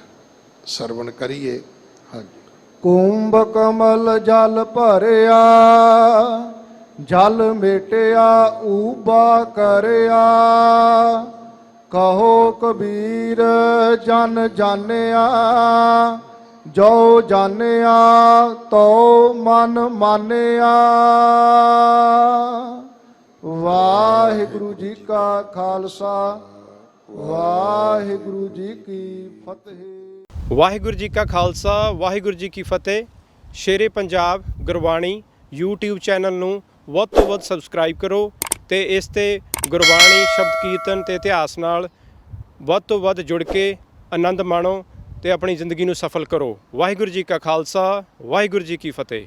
ਸਰਵਣ ਕਰੀਏ। ਹਾਂਜੀ। ਕੁੰਭ ਕਮਲ ਜਲ ਭਰਿਆ, ਜਲ ਮੇਟਿਆ ਊਬਾ ਕਰਿਆ। ਕਹੋ ਕਬੀਰ ਜਨ ਜਾਣਿਆ, ਜੋ ਜਾਣਿਆ ਤੋ ਮਨ ਮਾਨਿਆ। ਵਾਹਿਗੁਰੂ ਜੀ ਕਾ ਖਾਲਸਾ, ਵਾਹਿਗੁਰੂ ਜੀ ਕੀ ਫਤਿਹ। ਵਾਹਿਗੁਰੂ ਜੀ ਕਾ ਖਾਲਸਾ, ਵਾਹਿਗੁਰੂ ਜੀ ਕੀ ਫਤਿਹ। ਸ਼ੇਰੇ ਪੰਜਾਬ ਗੁਰਬਾਣੀ YouTube ਚੈਨਲ ਨੂੰ ਵੱਧ ਤੋਂ ਵੱਧ ਸਬਸਕ੍ਰਾਈਬ ਕਰੋ ਤੇ ਇਸ ਤੇ ਗੁਰਬਾਣੀ, ਸ਼ਬਦ ਕੀਰਤਨ ਤੇ ਇਤਿਹਾਸ ਨਾਲ ਵੱਧ ਤੋਂ ਵੱਧ ਜੁੜ ਕੇ ਆਨੰਦ ਮਾਣੋ ਤੇ ਆਪਣੀ ਜ਼ਿੰਦਗੀ ਨੂੰ ਸਫਲ ਕਰੋ। ਵਾਹਿਗੁਰੂ ਜੀ ਕਾ ਖਾਲਸਾ, ਵਾਹਿਗੁਰੂ ਜੀ ਕੀ ਫਤਿਹ।